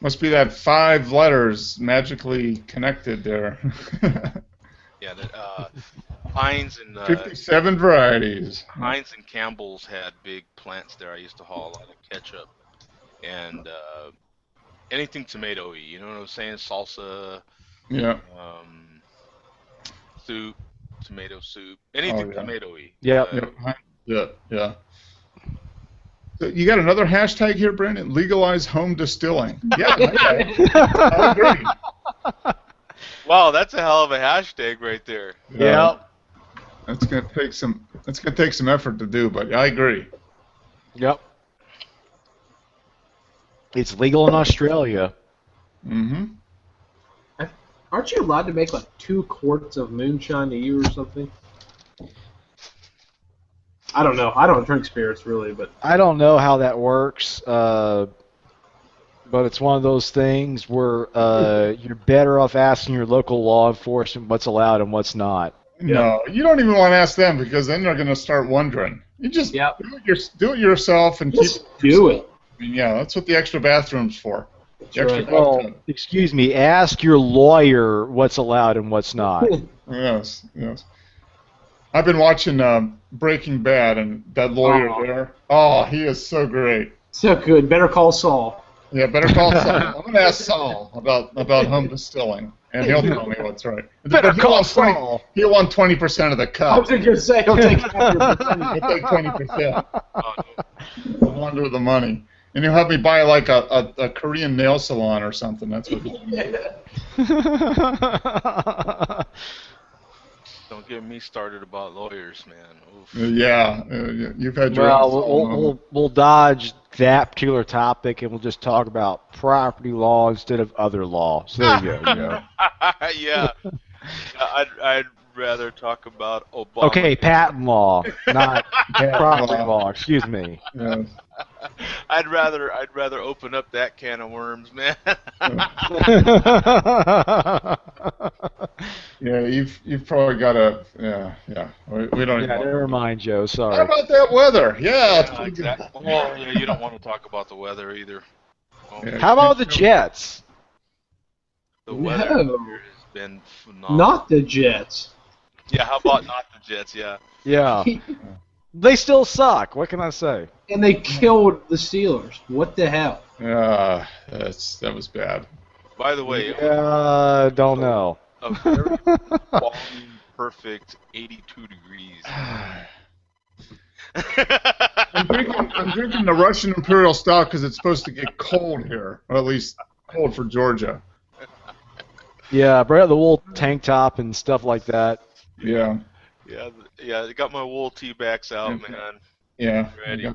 Must be that 5 letters magically connected there. Yeah, that Heinz and 57 varieties. Heinz and Campbell's had big plants there. I used to haul a lot of ketchup and anything tomato-y. You know what I'm saying? Salsa, Yeah. soup, tomato soup, anything Oh, yeah. tomato-y. Yep. Yeah. So you got another hashtag here, Brandon? Legalize home distilling. Yeah, I agree. Wow, that's a hell of a hashtag right there. Yep. That's gonna take some effort to do, but I agree. Yep. It's legal in Australia. Mm-hmm. Aren't you allowed to make like 2 quarts of moonshine a year or something? I don't know. I don't drink spirits really, but I don't know how that works, but it's one of those things where you're better off asking your local law enforcement what's allowed and what's not. No, you don't even want to ask them because then they're gonna start wondering. You just do it yourself and just keep do it. I mean, yeah, that's what the extra bathroom's for. The extra right. Well, bathtub. excuse me, ask your lawyer what's allowed and what's not. Yes. I've been watching Breaking Bad, and that lawyer there. Oh, he is so great. So good. Better call Saul. Yeah, better call Saul. I'm going to ask Saul about home distilling, and he'll tell me what's right. Better But call Saul. He'll want 20% of the I cut. was going to say, he'll take half your percentage. He'll take 20%. Oh, He'll wander the money. And he'll have me buy like a Korean nail salon or something. That's what he'll do. don't get me started about lawyers, man. Oof. Yeah, you've had your Well, we'll dodge that particular topic and we'll just talk about property law instead of other law. So there you go. Yeah. I'd rather talk about Obama. Okay, patent law, not property law. Excuse me. Yeah. I'd rather open up that can of worms, man. Yeah, you've probably got a yeah. We don't. Yeah, even never mind, Joe. How Sorry. about that weather? Yeah, it's Yeah, pretty good. exactly. Well, yeah, you don't want to talk about the weather either. Oh, Yeah. How about the Jets? The weather No. here has been phenomenal. Not the Jets. Yeah, how about not the Jets? Yeah. Yeah. They still suck. What can I say? And they killed the Steelers. What the hell? That was bad. By the way, Don't know. a very balmy, perfect 82 degrees. I'm drinking the Russian Imperial Stout because it's supposed to get cold here, or at least cold for Georgia. Yeah, bring out the wool tank top and stuff like that. Yeah. Yeah. I got my wool tea backs out, Okay. man. Yeah. Ready.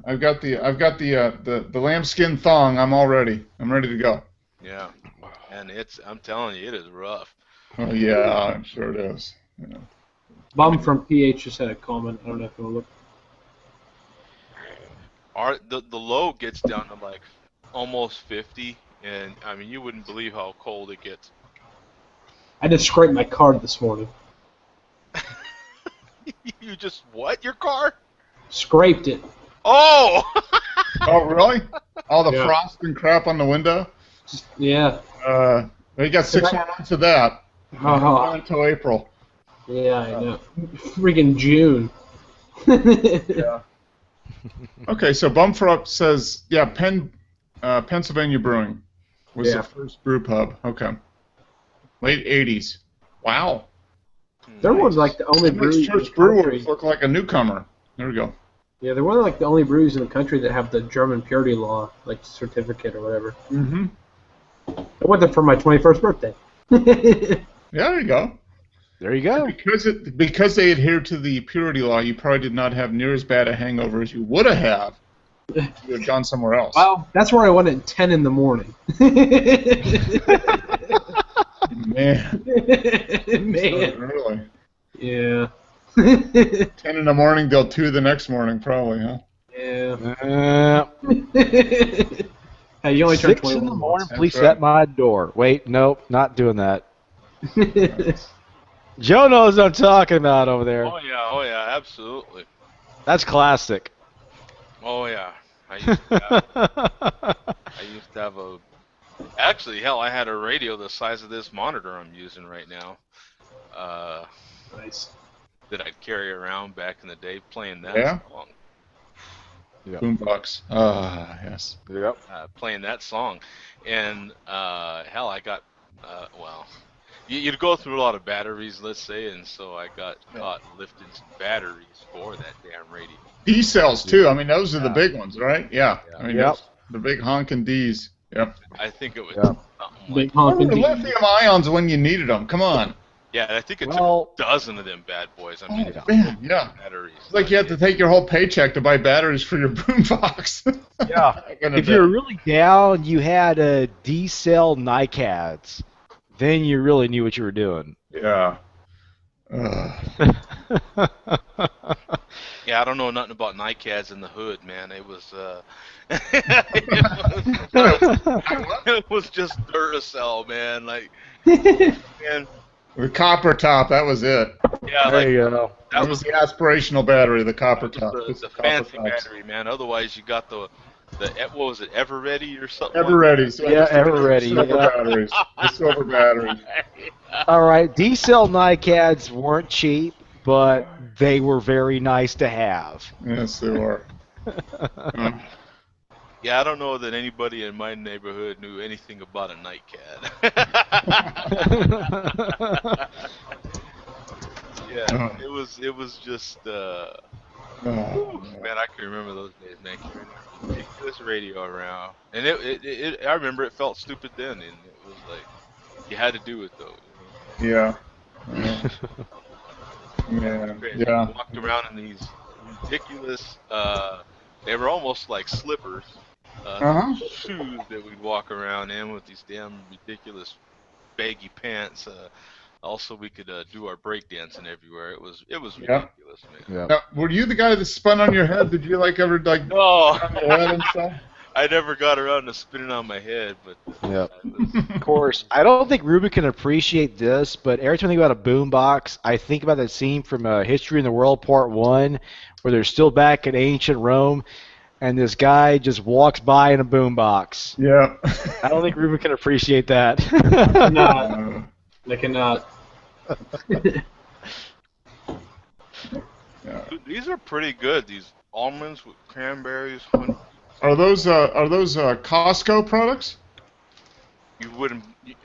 I've got the lambskin thong. I'm all ready. I'm ready to go. Yeah. And I'm telling you, it is rough. Oh yeah, I'm sure it is. Yeah. Bum from PH just had a comment. I don't know if you want to look. The low gets down to like almost 50, and I mean you wouldn't believe how cold it gets. I just scraped my card this morning. You just what? Your car? Scraped it. Oh! Oh really? All the Yeah. frost and crap on the window. Yeah. We got 6 more months of that. Oh, Not until April. yeah, I know. Freaking June. Yeah. Okay, so Bumfer Up says, yeah, Pennsylvania Brewing was Yeah. the first brew pub. Okay. Late 80s. Wow. They're one of like the only That makes breweries in the church brewers country. look like a newcomer. There we go. Yeah, they're one of like the only breweries in the country that have the German purity law, like certificate or whatever. Mm-hmm. I went there for my 21st birthday. Yeah, there you go. There you go. Because they adhere to the purity law, you probably did not have near as bad a hangover as you would have if you had gone somewhere else. Well, that's where I went at 10 in the morning. Man. Man. Really? Yeah. 10 in the morning till 2 the next morning, probably, huh? Yeah. Hey, you only turned 6 21 in the morning, That's please right. at my door. Wait, nope, not doing that. Joe knows what I'm talking about over there. Oh yeah, absolutely. That's classic. Oh yeah. I used to have a. Actually, hell, I had a radio the size of this monitor I'm using right now. Nice. That I'd carry around back in the day, playing that Yeah? song. Boombox. Ah, yes. Yep. Playing that song, and hell, I got well. You'd go through a lot of batteries, let's say, and so I got caught lifting some batteries for that damn radio. D cells too. I mean, those are the big ones, right? Yeah. Yeah. I mean, Yep. those- the big honking Ds. Yep. I think it was Yeah. something Big like, honking The D. lithium ions when you needed them. Come on. yeah, I think it Well- took a dozen of them bad boys. I mean, Oh, man, yeah. batteries. It's like you have to take your whole paycheck to buy batteries for your boombox. Yeah. If you were really down, you had a D-cell NiCads. Then you really knew what you were doing. Yeah. Yeah, I don't know nothing about NiCads in the hood, man. It was it was just Duracell, man. Like, man, The copper top, that was it. yeah, There like you go. That was the aspirational battery, the copper top. the It's the copper fancy tops. battery, man. Otherwise, you got the what was it, Ever Ready or something? Ever ready. So Yeah, just the ever ready, Silver yeah. batteries. The silver batteries. All right, D-cell NiCads weren't cheap, but they were very nice to have. Yes, they were. Yeah, I don't know that anybody in my neighborhood knew anything about a NiCad. Yeah, it was just man, I can remember those days, man. Ridiculous radio around, and I remember it felt stupid then, and it was like you had to do it though. Yeah. Yeah. Yeah. Crazy. Yeah. We walked around in these ridiculous. They were almost like slippers. Shoes that we'd walk around in with these damn ridiculous baggy pants. Also, we could do our breakdancing everywhere. It was ridiculous, man. Yeah. Now, were you the guy that spun on your head? Did you ever No, on your head and stuff? I never got around to spinning on my head, but Yep. it was- Of course, I don't think Ruben can appreciate this, but every time I think about a boombox, I think about that scene from History in the World Part 1, where they're still back in ancient Rome, and this guy just walks by in a boombox. Yeah. I don't think Ruben can appreciate that. No, I cannot. Yeah. Dude, these are pretty good. These almonds with cranberries, honey. Are those Costco products?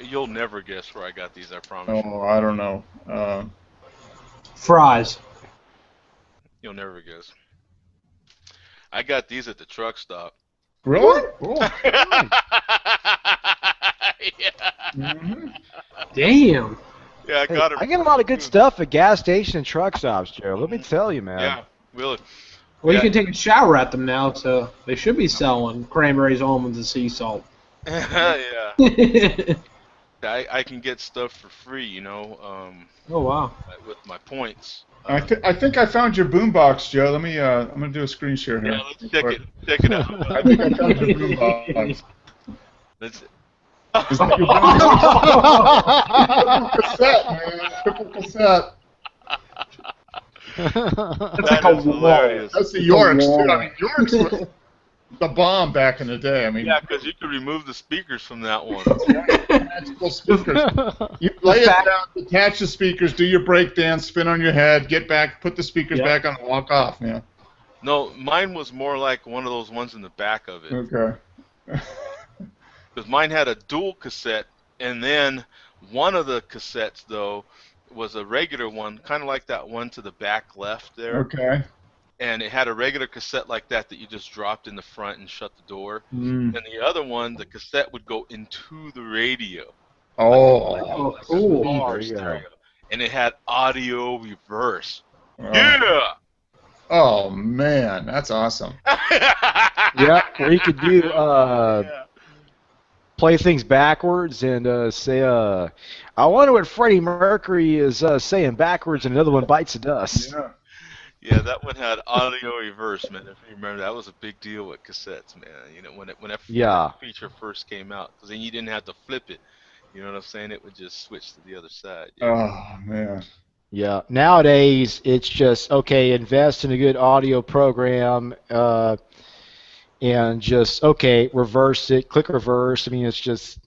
You'll never guess where I got these. I promise. Oh, I don't know. Fries. You'll never guess. I got these at the truck stop. Really? Cool. Yeah. Mm-hmm. Damn. Yeah, I Hey, got it. I get a lot of good stuff at gas stations and truck stops, Joe. Let me tell you, man. Yeah, really. Well, you Yeah. can take a shower at them now, so they should be selling cranberries, almonds, and sea salt. Yeah. Oh I can get stuff for free, wow. with my points. I think I found your boombox, Joe. Let me I'm gonna do a screen share here. Yeah, let's check it. Check it out. I think I found your boombox. Let's. Is that your boombox? Cassette, man. Triple cassette. That's That like a is wall. hilarious. That's the Yorks too. I mean, Yorks was the bomb back in the day. I mean, Yeah, because you could remove the speakers from that one. magical speakers. You lay it down, detach the speakers, do your break dance, spin on your head, get back, put the speakers back on, and walk off, man. No, mine was more like one of those ones in the back of it. Okay. Because mine had a dual cassette, and then one of the cassettes, though, was a regular one, kind of like that one to the back left there. Okay. And it had a regular cassette like that you just dropped in the front and shut the door. Mm. And the other one, the cassette would go into the radio. Oh. Oh, cool. Bar There you go. stereo. And it had audio reverse. Oh. Yeah! Oh man, that's awesome. Yeah, where you could do Yeah. play things backwards and say, I wonder what Freddie Mercury is saying backwards, and another one bites the dust. Yeah. Yeah, that one had audio reverse, man. If you remember, that was a big deal with cassettes, man. When that Yeah. feature first came out, because then you didn't have to flip it. You know what I'm saying? It would just switch to the other side. Oh man. Yeah. Nowadays, it's just, okay, invest in a good audio program and just, okay, reverse it, click reverse. I mean, it's just,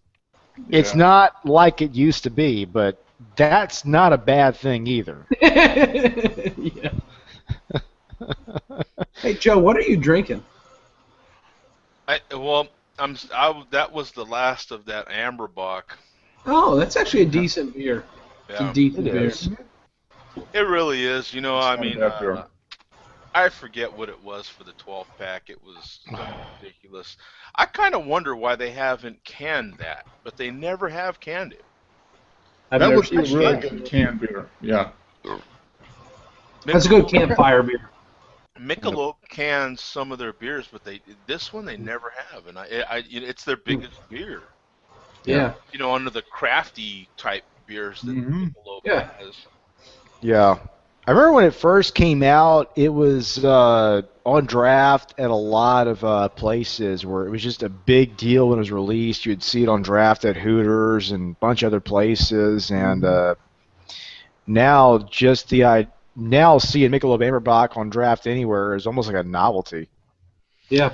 it's not like it used to be, but that's not a bad thing either. Yeah. Hey, Joe, what are you drinking? That was the last of that Amberbach. Oh, that's actually a decent beer. It's a Yeah, decent It beer. is. it really is. I not a mean, bad beer. I forget what it was for the 12 pack. It was ridiculous. I kind of wonder why they haven't canned that, but they never have canned it. I've That never would be a seen really that. good canned beer. Yeah. That's a good campfire beer. Michelob cans some of their beers, but this one they never have, and it's their biggest beer. Yeah. Under the crafty type beers that Mhm. Michelob Yeah. has. Yeah. I remember when it first came out, it was on draft at a lot of places where it was just a big deal when it was released. You'd see it on draft at Hooters and a bunch of other places, and now now seeing Michelob Amberbach on draft anywhere is almost like a novelty. Yeah.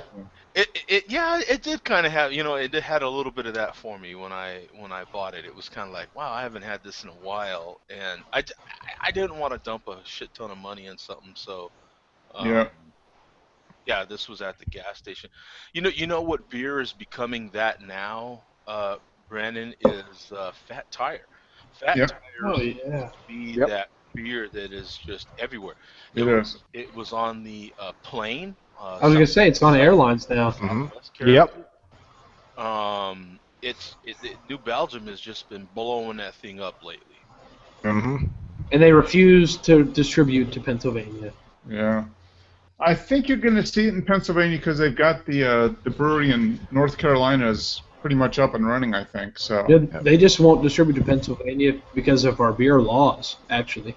It did kind of have, it had a little bit of that for me when I bought it. It was kind of like, wow, I haven't had this in a while, and I didn't want to dump a shit ton of money in something, so yeah, this was at the gas station. You know what beer is becoming that now, Brandon, is Fat Tire. Fat Yep. Tire Oh, used yeah. to be Yep. that beer that is just everywhere. It is. It was on the plane. I was going to say, it's on airlines now. Southwest Yep. Carolina. New Belgium has just been blowing that thing up lately. Mm-hmm. And they refuse to distribute to Pennsylvania. Yeah. I think you're going to see it in Pennsylvania because they've got the brewery in North Carolina is pretty much up and running, I think. So. They just won't distribute to Pennsylvania because of our beer laws, actually.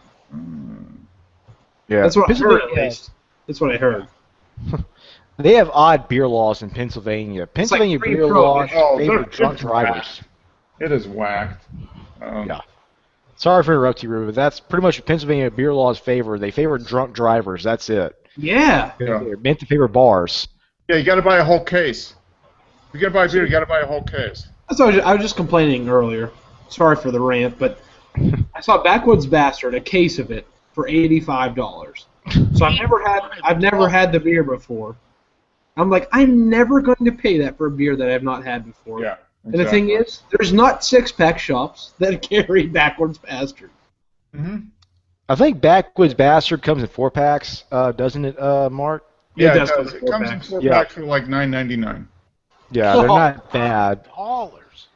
Yeah. That's what I heard, at Pennsylvania- least. That's what I heard. They have odd beer laws in Pennsylvania. Pennsylvania beer laws pre-prohibition. Oh, favor they're drunk it's drivers. It is whacked. Yeah. Sorry for interrupting you, Ruben, but that's pretty much what Pennsylvania beer laws favor. They favor drunk drivers. That's it. Yeah. Yeah. They're meant to favor bars. Yeah, you got to buy a whole case. If you're going to buy beer, you got to buy a whole case. That's what I was just complaining earlier. Sorry for the rant, but I saw Backwoods Bastard, a case of it, for $85. So I've never had the beer before. I'm like, I'm never going to pay that for a beer that I've not had before. Yeah. And the thing is, there's not six-pack shops that carry Backwoods Bastard. Mm-hmm. I think Backwoods Bastard comes in 4-packs, doesn't it, Mark? Yeah, it does come does. in It comes in packs. 4-pack for like $9.99. Yeah, they're not bad. Dollars.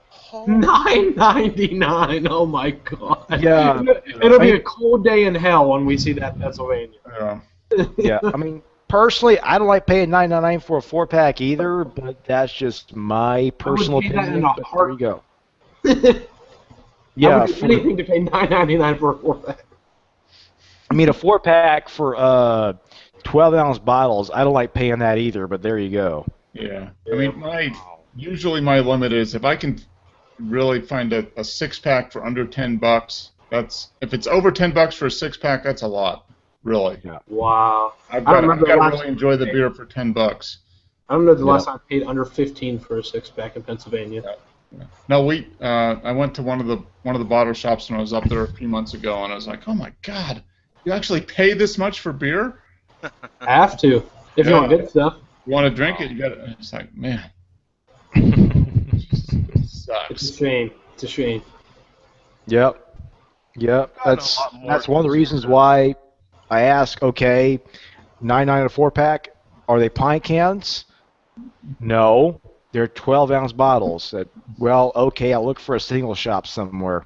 Holy $9.99. Oh my god. Yeah. It'll I be mean, a cold day in hell when we see that in Pennsylvania. Yeah. yeah. I mean, personally, I don't like paying $9.99 for a 4-pack either, but that's just my personal pay that in opinion. a But there you go. I Yeah, would do anything to pay $9.99 for a 4-pack. I mean, a 4-pack for 12-ounce bottles. I don't like paying that either, but there you go. Yeah. I mean, usually my limit is if I can really find a 6-pack for under $10. If it's over $10 for a 6-pack, that's a lot. Really. Yeah. Wow. I've I got remember to the last really enjoy the beer for $10. I don't know the Yeah. last time I paid under 15 for a 6-pack in Pennsylvania. Yeah. No, I went to one of the bottle shops when I was up there a few months ago, and I was like, oh my god, you actually pay this much for beer? Have to if you Yeah. want good stuff. You want to drink it? You got to. It's like, man, it sucks. It's a shame. It's a shame. Yep. Yep. Gotten a That's lot more that's one of the expensive reasons now. why I ask, okay, 9.99 a 4-pack, are they pint cans? No. They're 12-ounce bottles. Well, okay, I'll look for a single shop somewhere.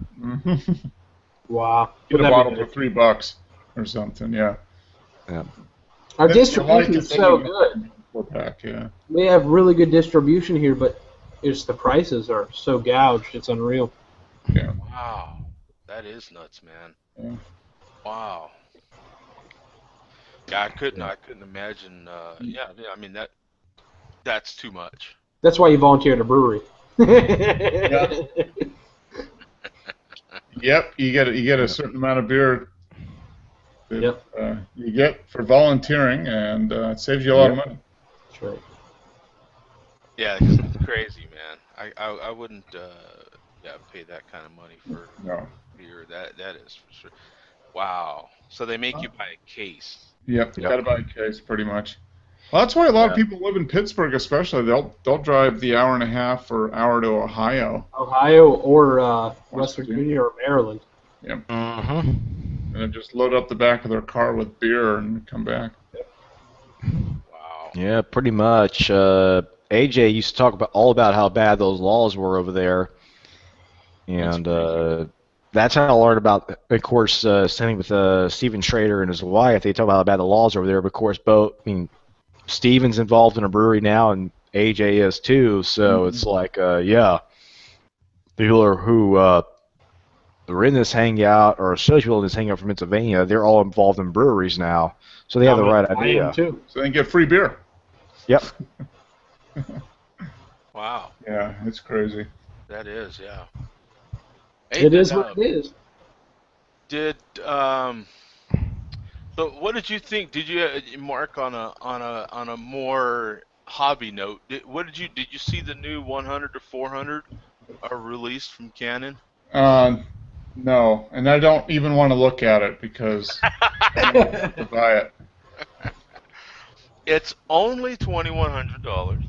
Wow. Get a That'd be bottle for good. $3 or something. Yeah. Our That's distribution the is so thing. good. 4-pack. Yeah. We have really good distribution here, but it's the prices are so gouged. It's unreal. Yeah. Wow. That is nuts, man. Yeah. Wow. Yeah, I couldn't imagine. Yeah, I mean that's too much. That's why you volunteer at a brewery. Yep. You get a certain amount of beer that Yep. you get for volunteering, and it saves you a lot of money. That's right. Yeah, 'cause it's crazy, man. I wouldn't pay that kind of money for No. beer. That is for sure. Wow. So they make you buy a case. Yep. Yep. Got to buy a case, pretty much. Well, that's why a lot of Yeah. people live in Pittsburgh, especially. They'll drive the hour and a half or hour to Ohio, Ohio or West Virginia or Maryland. Mm-hmm. and then just load up the back of their car with beer and come back. Wow. Yeah, pretty much. AJ used to talk all about how bad those laws were over there, and that's how I learned about. Of course, standing with Steven Schrader and his wife, they talk about how bad the laws are over there. But of course, Steven's involved in a brewery now, and AJ is too. So it's like, people who are in this hangout or associated people in this hangout from Pennsylvania, they're all involved in breweries now, so they have the right I am idea. too. So they can get free beer. Yep. Wow. Yeah, it's crazy. That is, yeah. It is what it is. Did so what did you think? Did you Mark on a more hobby note? Did you see the new 100 to 400 are released from Canon? No, and I don't even want to look at it because I don't have to buy it. It's only $2,100.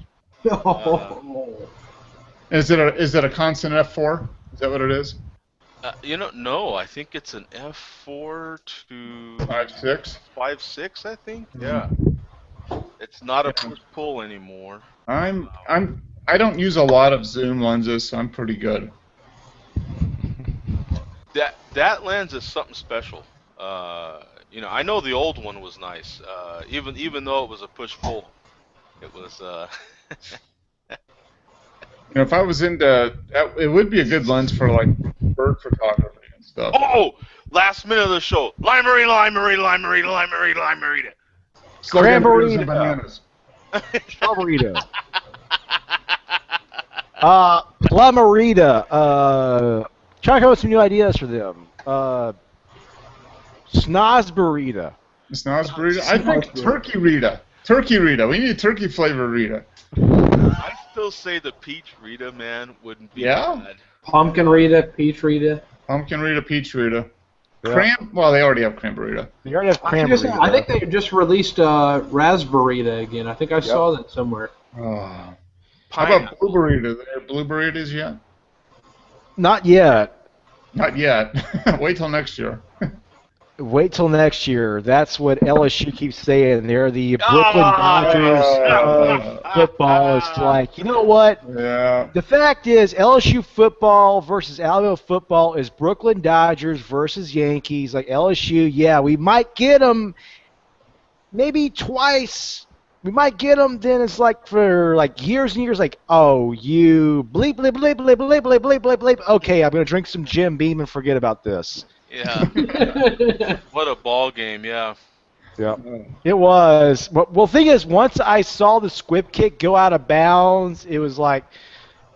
Is it a constant F4? Is that what it is? No, I think it's an F4 to 5.6? 5.6, I think. Yeah. It's not a push-pull anymore. I don't use a lot of zoom lenses, so I'm pretty good. That lens is something special. I know the old one was nice. Even though it was a push-pull, it was. If I was into, it would be a good lens for like bird photography and stuff. Oh! Last minute of the show. Limery. Slow down Cranberry beers and to- bananas. Strawberryto. La Marita. Try to come up with some new ideas for them. Snozburrito. Snozburrito. I think turkey Rita. Turkey Rita. We need a turkey flavor Rita. I still say the peach Rita, man, wouldn't be bad. Pumpkin Rita, peach Rita. Pumpkin Rita, peach Rita. Yeah. Well, they already have cranberry. They already have cranberry. I think they just released raspberry Rita again. I think I saw that somewhere. Oh. How about blueberry? Do they have blueberries yet? Not yet. Not yet. Wait till next year. Wait till next year. That's what LSU keeps saying. They're the Brooklyn Dodgers of football. It's like, you know what? Yeah. The fact is, LSU football versus Alabama football is Brooklyn Dodgers versus Yankees. Like LSU, yeah, we might get them maybe twice. We might get them. Then it's like for like years and years. Like, oh, you bleep bleep bleep bleep bleep bleep bleep bleep bleep. Okay, I'm gonna drink some Jim Beam and forget about this. Yeah. What a ball game, yeah. Yeah, it was. Well, thing is, once I saw the squib kick go out of bounds, it was like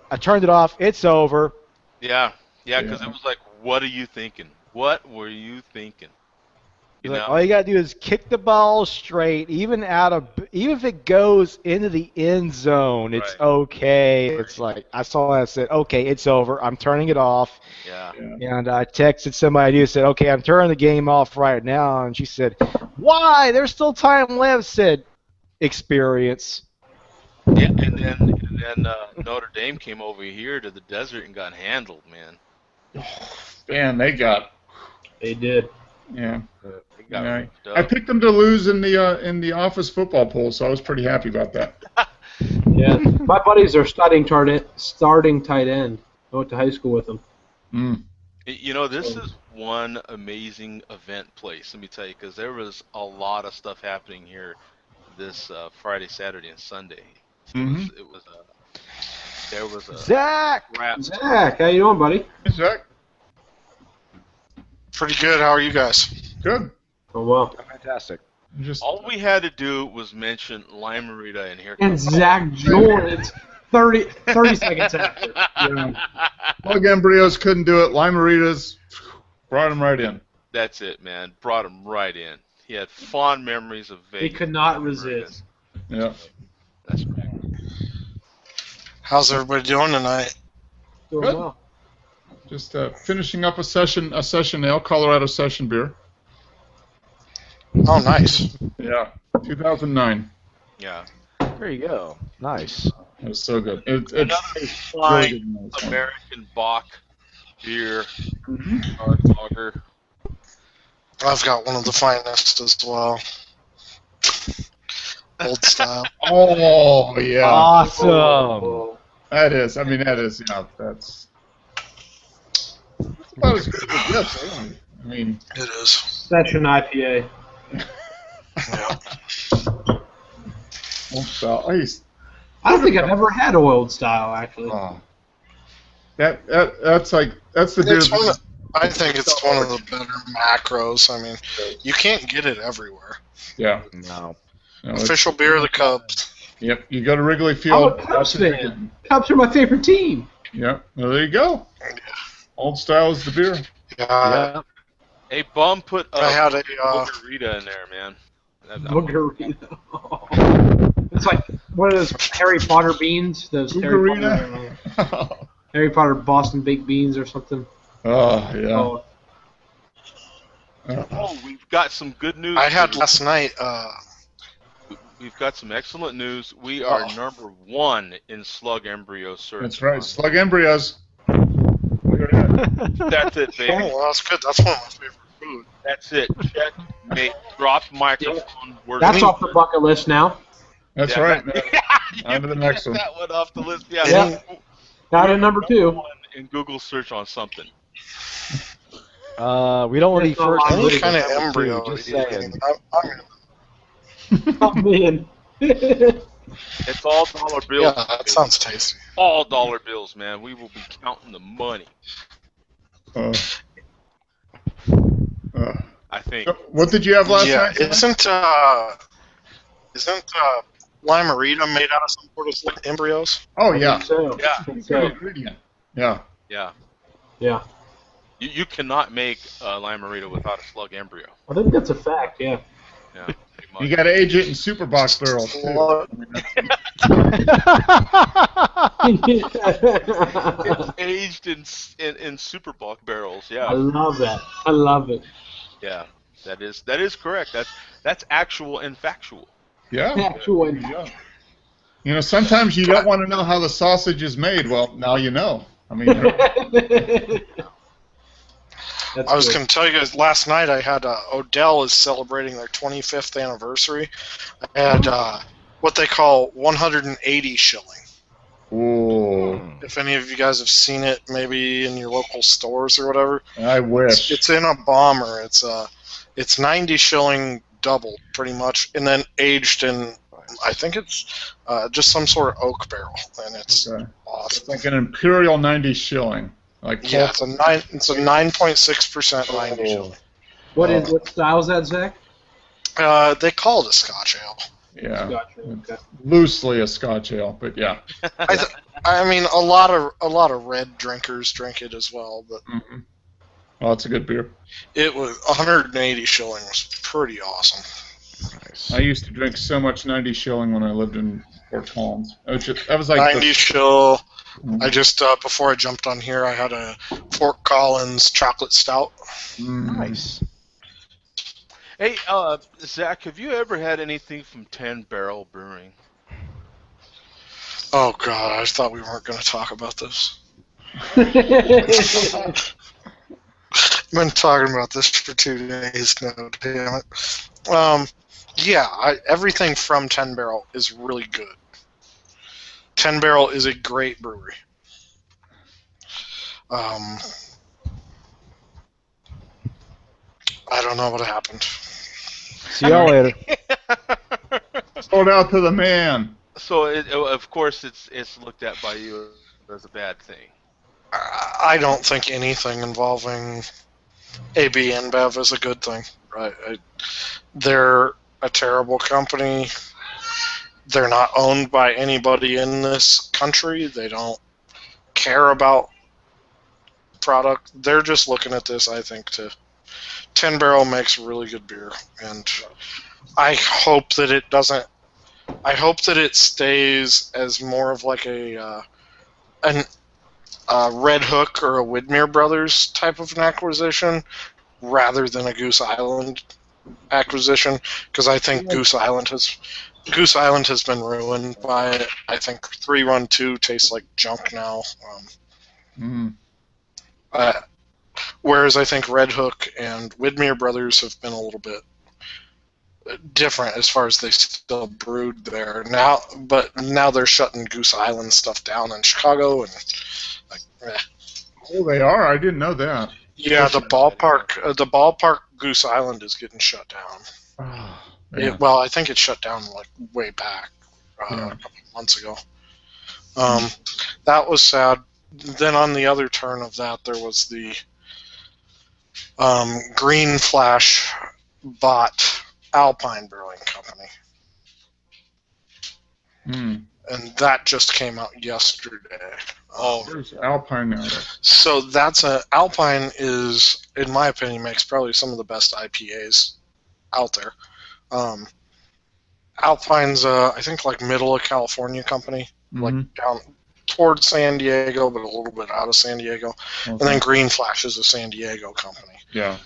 I turned it off. It's over. Yeah, because it was like, what are you thinking? What were you thinking? You Like, know? all you gotta do is kick the ball straight, even if it goes into the end zone, it's Right. okay. It's like I saw that, I said, okay, it's over. I'm turning it off. Yeah. And I texted somebody who said, okay, I'm turning the game off right now. And she said, why? There's still time left. Said, experience. Yeah, and then Notre Dame came over here to the desert and got handled, man. Man, They did. yeah. They got Yeah. ripped up. I picked them to lose in the office football poll, so I was pretty happy about that. Yeah, my buddies are starting tight end. I went to high school with them. Mm. You know, this is one amazing event place, let me tell you, because there was a lot of stuff happening here this Friday, Saturday, and Sunday. Mhm. There was a Zach! rap. Zach, how you doing, buddy? Hey, Zach. Pretty good. How are you guys? Good. Oh well. Fantastic. Just All we had to do was mention Limerita, and here And comes Zach joined 30 seconds after. plug embryos couldn't do it. Limeritas brought him right in. That's it, man. Brought him right in. He had fond memories of Vegas. He could not resist. Yeah. That's right. How's everybody doing tonight? Doing Good. well. Just finishing up a session ale, Colorado session beer. Oh, nice. Yeah. 2009. Yeah. There you go. Nice. It was so good. It's Another really fine good. American Bach beer, Mhm. hard lager. I've got one of the finest as well. Old style. Oh yeah. Awesome. That is. I mean, that is. Yeah. That's about as good as it gets. I mean. It is. Session IPA. Yeah. I don't think I've ever had oiled style, actually. That's the beer. It's I think it's one of the better macros. I mean, you can't get it everywhere. Yeah. No. No, Official beer of the Cubs. Yep. You go to Wrigley I'm Field. a Cubs fan. Cubs are my favorite team. Yep. Well, there you go. Old style is the beer. Yeah. Hey, Bum put I had a Rita in there, man. Boogerito. It's like what are those Harry Potter beans? Those Boogerita? Harry Potter Boston baked beans or something. Oh yeah. Oh, Oh, we've got some good news. I had last night. We've got some excellent news. We are number 1 in slug embryo search. That's right. Slug embryos. Look at that. That's it, baby. Oh, well, that's good. That's one of my favorite food. That's it. Check, mate. Drop microphone. We're that's leaving. off the bucket list now. That's Yeah. right. You On to the next get one. that one off the list. Yeah. Yeah. Got in number 2. 1 in Google search on something. We don't need It's not first. live. Any Literally kind of number two, embryo. Just you saying. name it. I'm Oh man. It's all dollar bills. yeah, that sounds tasty. All dollar bills, man. We will be counting the money. Uh, I think. what did you have last Yeah, night? isn't Limerita made out of some sort of like embryos? Oh yeah. So, Yeah. Good so, ingredient. Yeah. Yeah. yeah. You cannot make Limerita without a slug embryo. I think that's a fact. Yeah. Yeah. pretty much. You got to age it in super box barrels too. Slug. It's aged in super bulk barrels. I Yeah. love that. I love it. Yeah. That is correct. That's actual and factual. Yeah. Actual. Yeah. You know, sometimes you don't want to know how the sausage is made. Well, now you know. I mean, That's I was good. going to tell you guys, last night I had Odell is celebrating their 25th anniversary. I had what they call 180 shilling. Ooh, If any of you guys have seen it, maybe in your local stores or whatever, I wish. it's in a bomber. It's 90 shilling doubled pretty much, and then aged in, I think it's just some sort of oak barrel, and it's Okay. It's awesome. like an Imperial 90 shilling. Like Yeah, it's a 9.6% 90 shilling. What style is that, Zach? They call it a Scotch ale. Yeah. Scotch. Okay. Loosely a Scotch ale, but yeah. I mean, a lot of red drinkers drink it as well, but Mm-hmm. Well, it's a good beer. it was 180 shilling was pretty awesome. Nice. I used to drink so much 90 shilling when I lived in Fort Collins. That was like 90 shill. Mhm. I just before I jumped on here, I had a Fort Collins chocolate stout. Nice. Hey, Zach, have you ever had anything from 10 Barrel Brewing? Oh God, I thought we weren't going to talk about this. I've been talking about this for 2 days now. Damn it. Yeah, everything from 10 Barrel is really good. 10 Barrel is a great brewery. I don't know what happened. See y'all later. Sold out to the man. So, of course, it's looked at by you as a bad thing. I don't think anything involving AB InBev is a good thing. Right? They're a terrible company. They're not owned by anybody in this country. They don't care about product. They're just looking at this, I think, 10 Barrel makes really good beer, and I hope that it doesn't. I hope that it stays as more of like a Red Hook or a Widmer Brothers type of an acquisition, rather than a Goose Island acquisition, because I think Goose Island has been ruined by it. I think 312 tastes like junk now. Whereas I think Red Hook and Widmer Brothers have been a little bit different as far as they still brewed there now, but now they're shutting Goose Island stuff down in Chicago and like. Oh, they are? I didn't know that. Yeah, the ballpark Goose Island is getting shut down. Yeah. Well, I think it shut down like way back a couple of months ago. That was sad. Then on the other turn of that, there was the Green Flash bought Alpine Brewing Company. And that just came out yesterday. There's Alpine now. So Alpine is, in my opinion, makes probably some of the best IPAs out there. Alpine's, I think, like middle of California company, like down towards San Diego, but a little bit out of San Diego. Okay. And then Green Flash is a San Diego company. Yeah.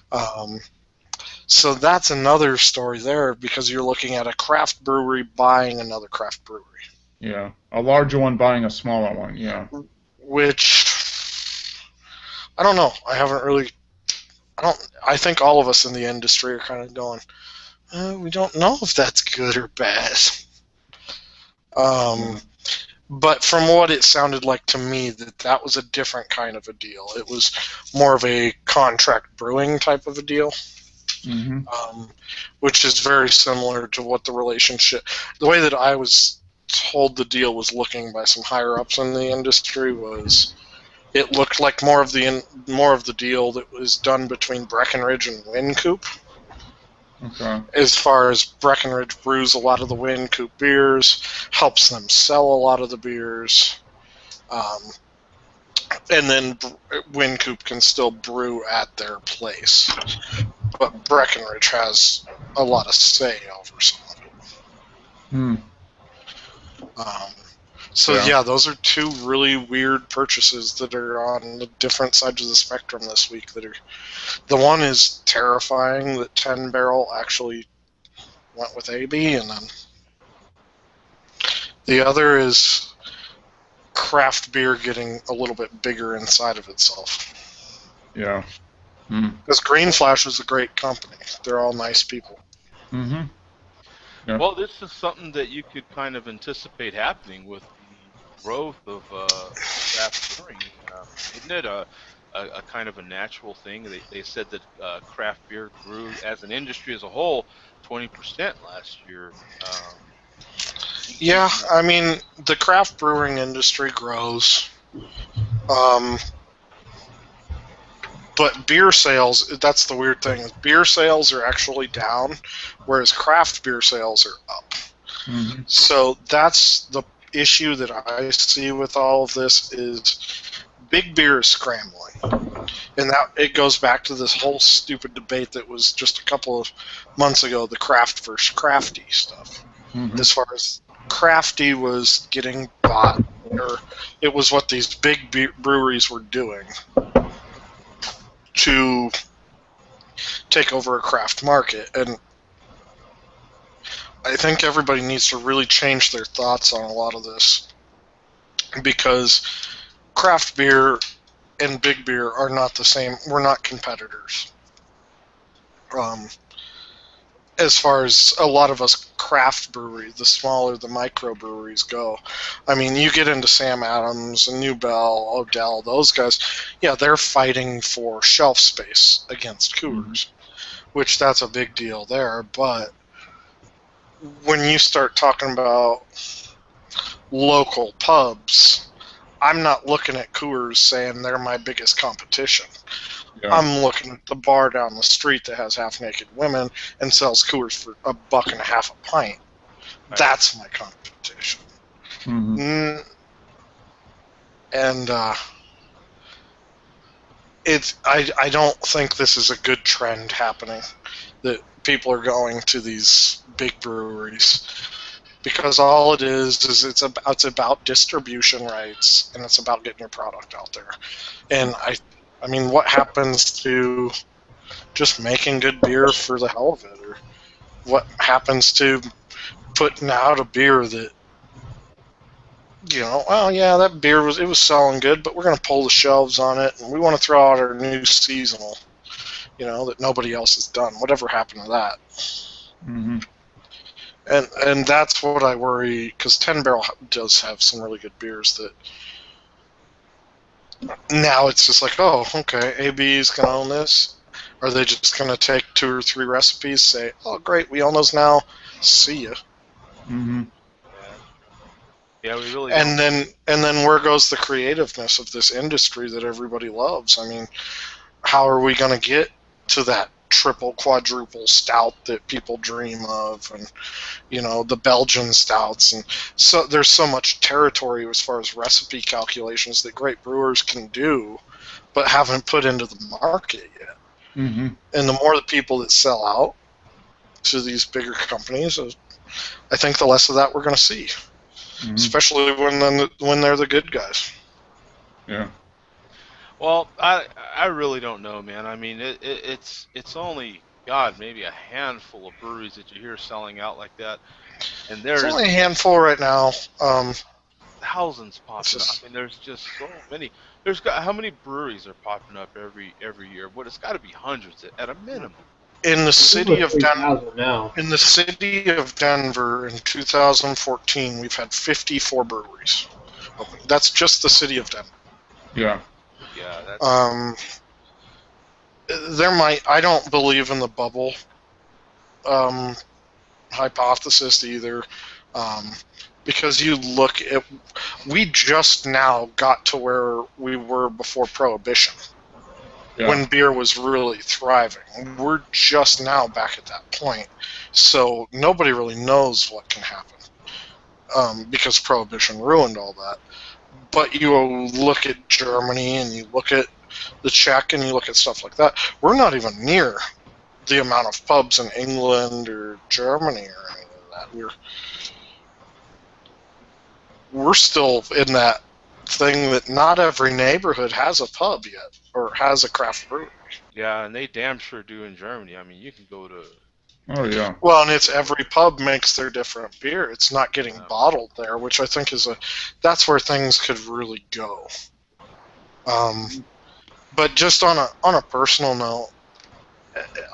So that's another story there, because you're looking at a craft brewery buying another craft brewery. Yeah. A larger one buying a smaller one, yeah. Which, I don't know. I think all of us in the industry are kind of going, we don't know if that's good or bad. But from what it sounded like to me, that was a different kind of a deal. It was more of a contract brewing type of a deal, which is very similar to what the way that I was told the deal was looking by some higher ups in the industry was, it looked like more of the deal that was done between Breckenridge and Wynkoop. Okay. As far as Breckenridge brews a lot of the Wynkoop beers, helps them sell a lot of the beers, and then Wynkoop can still brew at their place. But Breckenridge has a lot of say over some of it. So yeah, those are two really weird purchases that are on the different sides of the spectrum this week. The one is terrifying that 10 Barrel actually went with AB, and then the other is craft beer getting a little bit bigger inside of itself. Yeah. Mm. Because Green Flash is a great company. They're all nice people. Mm-hmm. Yeah. Well, this is something that you could kind of anticipate happening with the growth of craft brewing, isn't it? A kind of a natural thing. They said that craft beer grew as an industry as a whole 20% last year. Yeah, I mean, the craft brewing industry grows. Um, but beer sales, that's the weird thing. Is beer sales are actually down, whereas craft beer sales are up. Mm-hmm. So that's the issue that I see with all of this is big beer is scrambling. And that it goes back to this whole stupid debate that was just a couple of months ago, the craft versus crafty stuff. Mm-hmm. As far as crafty was getting bought, or it was what these big breweries were doing to take over a craft market. And I think everybody needs to really change their thoughts on a lot of this, because craft beer and big beer are not the same. We're not competitors. As far as a lot of us craft breweries, the smaller the microbreweries go. I mean, you get into Sam Adams and New Bell, Odell, those guys, yeah, they're fighting for shelf space against Coors, which that's a big deal there. But when you start talking about local pubs, I'm not looking at Coors saying they're my biggest competition. Yeah. I'm looking at the bar down the street that has half-naked women and sells Coors for $1.50 a pint. Right. That's my competition. Mm-hmm. And I don't think this is a good trend happening, that people are going to these big breweries, because all it is it's about distribution rights, and it's about getting your product out there. And I mean, what happens to just making good beer for the hell of it, or what happens to putting out a beer that, you know, well, yeah, that beer was selling good, but we're going to pull the shelves on it, and we want to throw out our new seasonal, you know, that nobody else has done. Whatever happened to that? Mm-hmm. And that's what I worry, because 10 Barrel does have some really good beers that now it's just like, oh, okay, AB is going to own this. Are they just going to take 2 or 3 recipes, say, oh, great, we own those now, see ya? Mm-hmm. Yeah, we really And don't. then where goes the creativeness of this industry that everybody loves? I mean, how are we going to get to that triple, quadruple stout that people dream of, and, you know, the Belgian stouts? And so there's so much territory as far as recipe calculations that great brewers can do, but haven't put into the market yet. Mm-hmm. And the more the people that sell out to these bigger companies, I think the less of that we're going to see. Mm-hmm. Especially when they're the good guys. Yeah. Well, I really don't know, man. I mean, it's only, God, maybe a handful of breweries that you hear selling out like that, and There's there's only a handful right now. thousands popping up. Just, I mean, there's just so many. There's got, how many breweries are popping up every year? But it's got to be hundreds at a minimum. in the city of Denver, 3,000 now. in the city of Denver in 2014, we've had 54 breweries. That's just the city of Denver. Yeah. Yeah, that's I don't believe in the bubble hypothesis either, because you look at, we just now got to where we were before Prohibition, Yeah. when beer was really thriving. We're just now back at that point, so nobody really knows what can happen, because Prohibition ruined all that. But you look at Germany, and you look at the Czech, and you look at stuff like that. We're not even near the amount of pubs in England or Germany or any of that. We're still in that thing that not every neighborhood has a pub yet, or has a craft brewery. yeah, and they damn sure do in Germany. I mean, you can go to Oh yeah. Well, and it's every pub makes their different beer. It's not getting Yeah. bottled there, which I think that's where things could really go. But just on a personal note,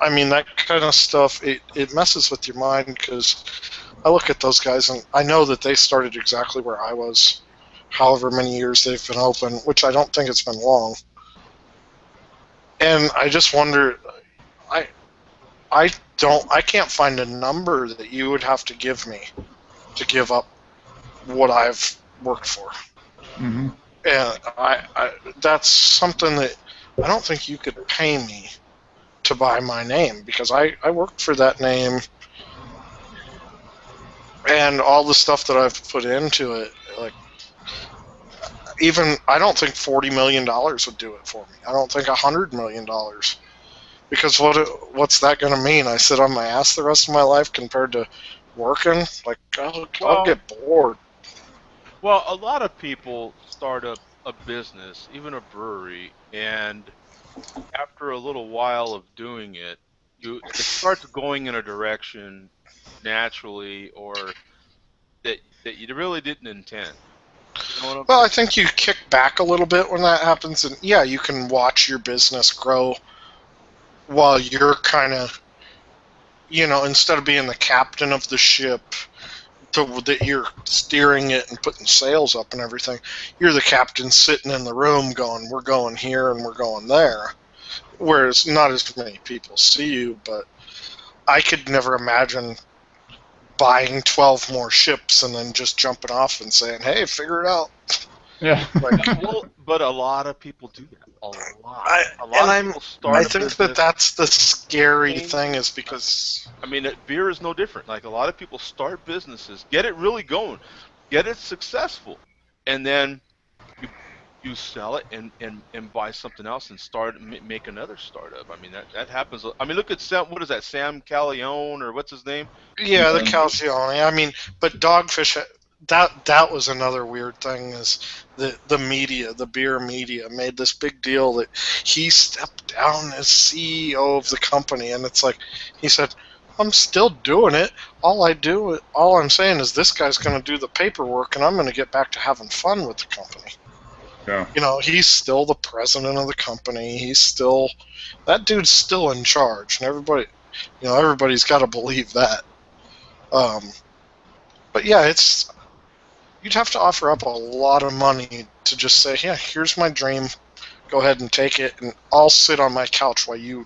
I mean, that kind of stuff, it messes with your mind, because I look at those guys and I know that they started exactly where I was, however many years they've been open, which I don't think it's been long. And I just wonder, I I can't find a number that you would have to give me to give up what I've worked for. Mm-hmm. And that's something that I don't think you could pay me to buy my name, because I worked for that name, and all the stuff that I've put into it. Like, even I don't think $40 million would do it for me. I don't think $100 million, because what's that going to mean? I sit on my ass the rest of my life compared to working? Like, I'll Well, get bored. well, a lot of people start a business, even a brewery, and after a little while of doing it, it starts going in a direction naturally, or that you really didn't intend. You know what I'm Well, saying? I think you kick back a little bit when that happens, and yeah, you can watch your business grow while you're kind of, instead of being the captain of the ship, that you're steering it and putting sails up and everything, you're the captain sitting in the room going, we're going here and we're going there. Whereas not as many people see you, but I could never imagine buying 12 more ships and then just jumping off and saying, hey, figure it out. Yeah. Well, but a lot of people do that. A lot. I, A lot of people I start a think business. that's the scary thing, is because I mean, beer is no different. Like, a lot of people start businesses, get it really going, get it successful, and then you you sell it and buy something else and make another startup. I mean, that happens. I mean, look at what is that, Sam Callione, or what's his name? yeah, the Calcione. I mean, but Dogfish, that was another weird thing, is the media, the beer media, made this big deal that he stepped down as CEO of the company, and it's like, he said, I'm still doing it. All I'm saying is this guy's going to do the paperwork, and I'm going to get back to having fun with the company. Yeah. He's still the president of the company. That dude's still in charge, and everybody's got to believe that. But yeah, you'd have to offer up a lot of money to just say, yeah, here's my dream. Go ahead and take it, and I'll sit on my couch while you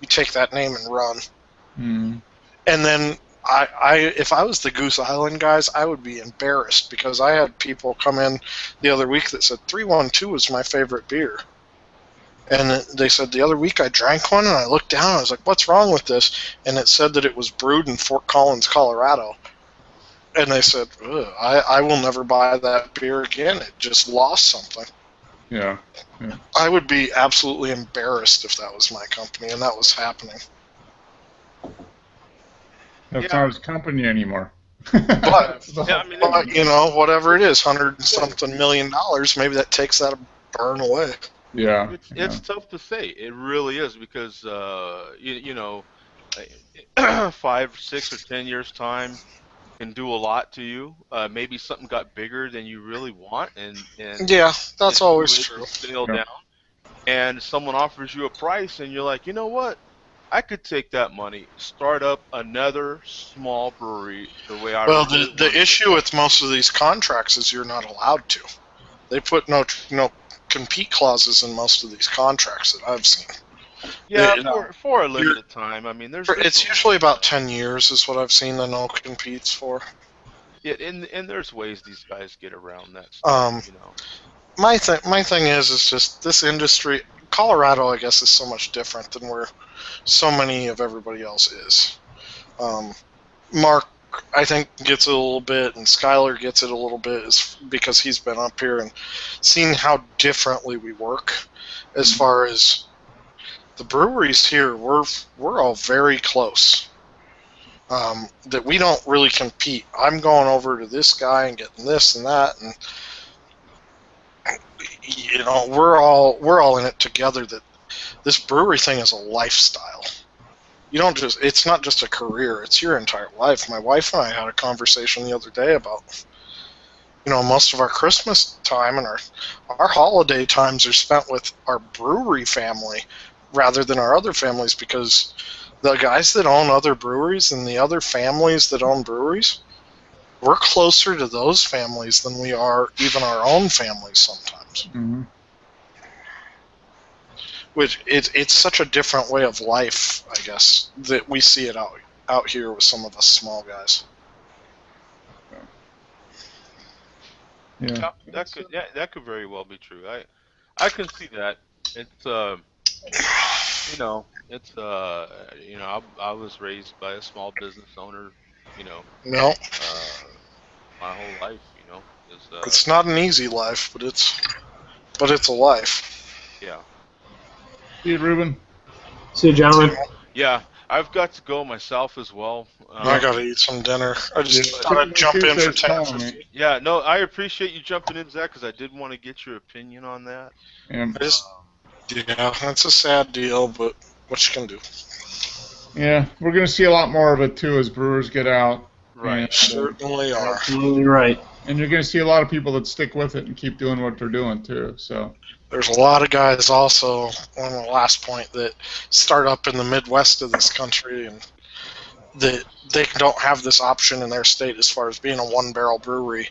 take that name and run. Mm. And then if I was the Goose Island guys, I would be embarrassed, because I had people come in the other week that said 312 is my favorite beer. And they said the other week I drank one and I looked down and I was like, what's wrong with this? And it said that it was brewed in Fort Collins, Colorado. And they said, I will never buy that beer again. It just lost something. Yeah. Yeah. I would be absolutely embarrassed if that was my company and that was happening. That's not his company anymore. But, Yeah, I mean, whatever it is, $100-something million, maybe that takes that burn away. Yeah. it's tough to say. It really is, because 5, 6, or 10 years time can do a lot to you. Maybe something got bigger than you really want, and Yeah, that's it's always too late true. to scale Yeah. down. And someone offers you a price, and you're like, you know what? I could take that money, start up another small brewery the way I Well, really the want to. issue with most of these contracts is you're not allowed to. They put no compete clauses in most of these contracts that I've seen. Yeah, They- for a limited time. I mean, there's It's a usually lot. about 10 years is what I've seen the no competes for. Yeah, and there's ways these guys get around that stuff. My thing is just this industry. Colorado, I guess, is so much different than where so many of everybody else is. Mark, I think, gets it a little bit, and Skylar gets it a little bit, is because he's been up here and seen how differently we work. As far as the breweries here, we're all very close. That we don't really compete. I'm going over to this guy and getting this and that, and we're all in it together. That this brewery thing is a lifestyle. It's not just a career, it's your entire life. My wife and I had a conversation the other day about, most of our Christmas time and our holiday times are spent with our brewery family rather than our other families, because the guys that own other breweries and the other families that own breweries, we're closer to those families than we are even our own families sometimes. Mm-hmm. Which it's such a different way of life, I guess, that we see it out here with some of us small guys. Yeah. That could very well be true. I can see that. It's I was raised by a small business owner, you know, No, uh, my whole life, is it's not an easy life, but it's a life. yeah. See you, Ruben. See you, gentlemen. Yeah, I've got to go myself as well. I gotta eat some dinner. I just Yeah. thought I'd jump in for Tuesday's calling 10:50. me. Yeah, no, I appreciate you jumping in, Zach, because I did want to get your opinion on that. Yeah. Yeah, that's a sad deal, but what you can do. Yeah, we're going to see a lot more of it too as brewers get out. Right. And, Certainly are. Absolutely right. and you're going to see a lot of people that stick with it and keep doing what they're doing too. So There's a lot of guys also, on the last point, that start up in the Midwest of this country and that they don't have this option in their state as far as being a one-barrel brewery,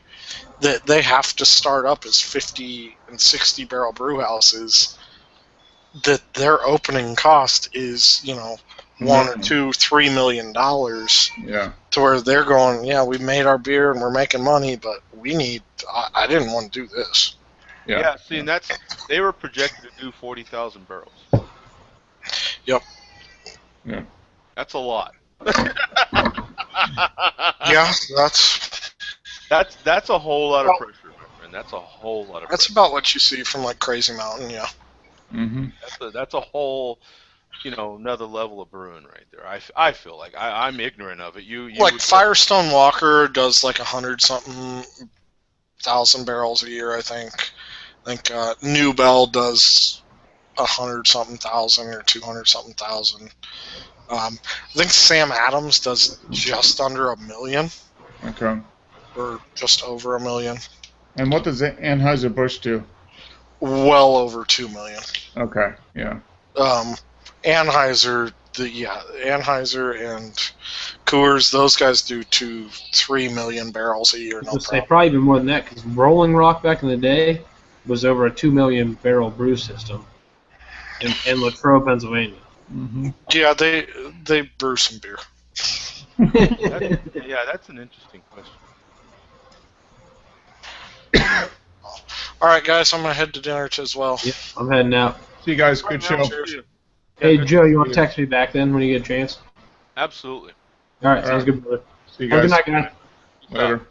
that they have to start up as 50 and 60-barrel brew houses, that their opening cost is, $1 or $2, $3 million, yeah, to where they're going, yeah, we made our beer and we're making money, but I didn't want to do this. Yeah, see, and they were projected to do 40,000 barrels. Yep. Yeah. That's a lot. Yeah, that's a whole lot of pressure, my friend. That's a whole lot of that's pressure. about what you see from like Crazy Mountain, yeah. Mm-hmm. That's a whole, another level of brewing right there. I feel like I'm ignorant of it. You Like would- Firestone Walker does like 100-something thousand barrels a year, I think. I think New Bell does 100-something thousand or 200-something thousand. I think Sam Adams does just under 1 million, Okay. or just over 1 million. And what does Anheuser-Busch do? Well over 2 million. Okay. Yeah. Anheuser and Coors, those guys do 2-3 million barrels a year. I was No gonna say problem. probably even more than that, because Rolling Rock back in the day was over a 2 million barrel brew system in Latrobe, Pennsylvania. Mm-hmm. Yeah, they brew some beer. That's an interesting question. All right, guys, I'm gonna head to dinner as well. Yep, I'm heading out. See you guys. Good show. Cheers. Hey, good Joe, to you want see to text me back then when you get a chance? Absolutely. All right, sounds good, brother. See you Have a guys good night, guys. later.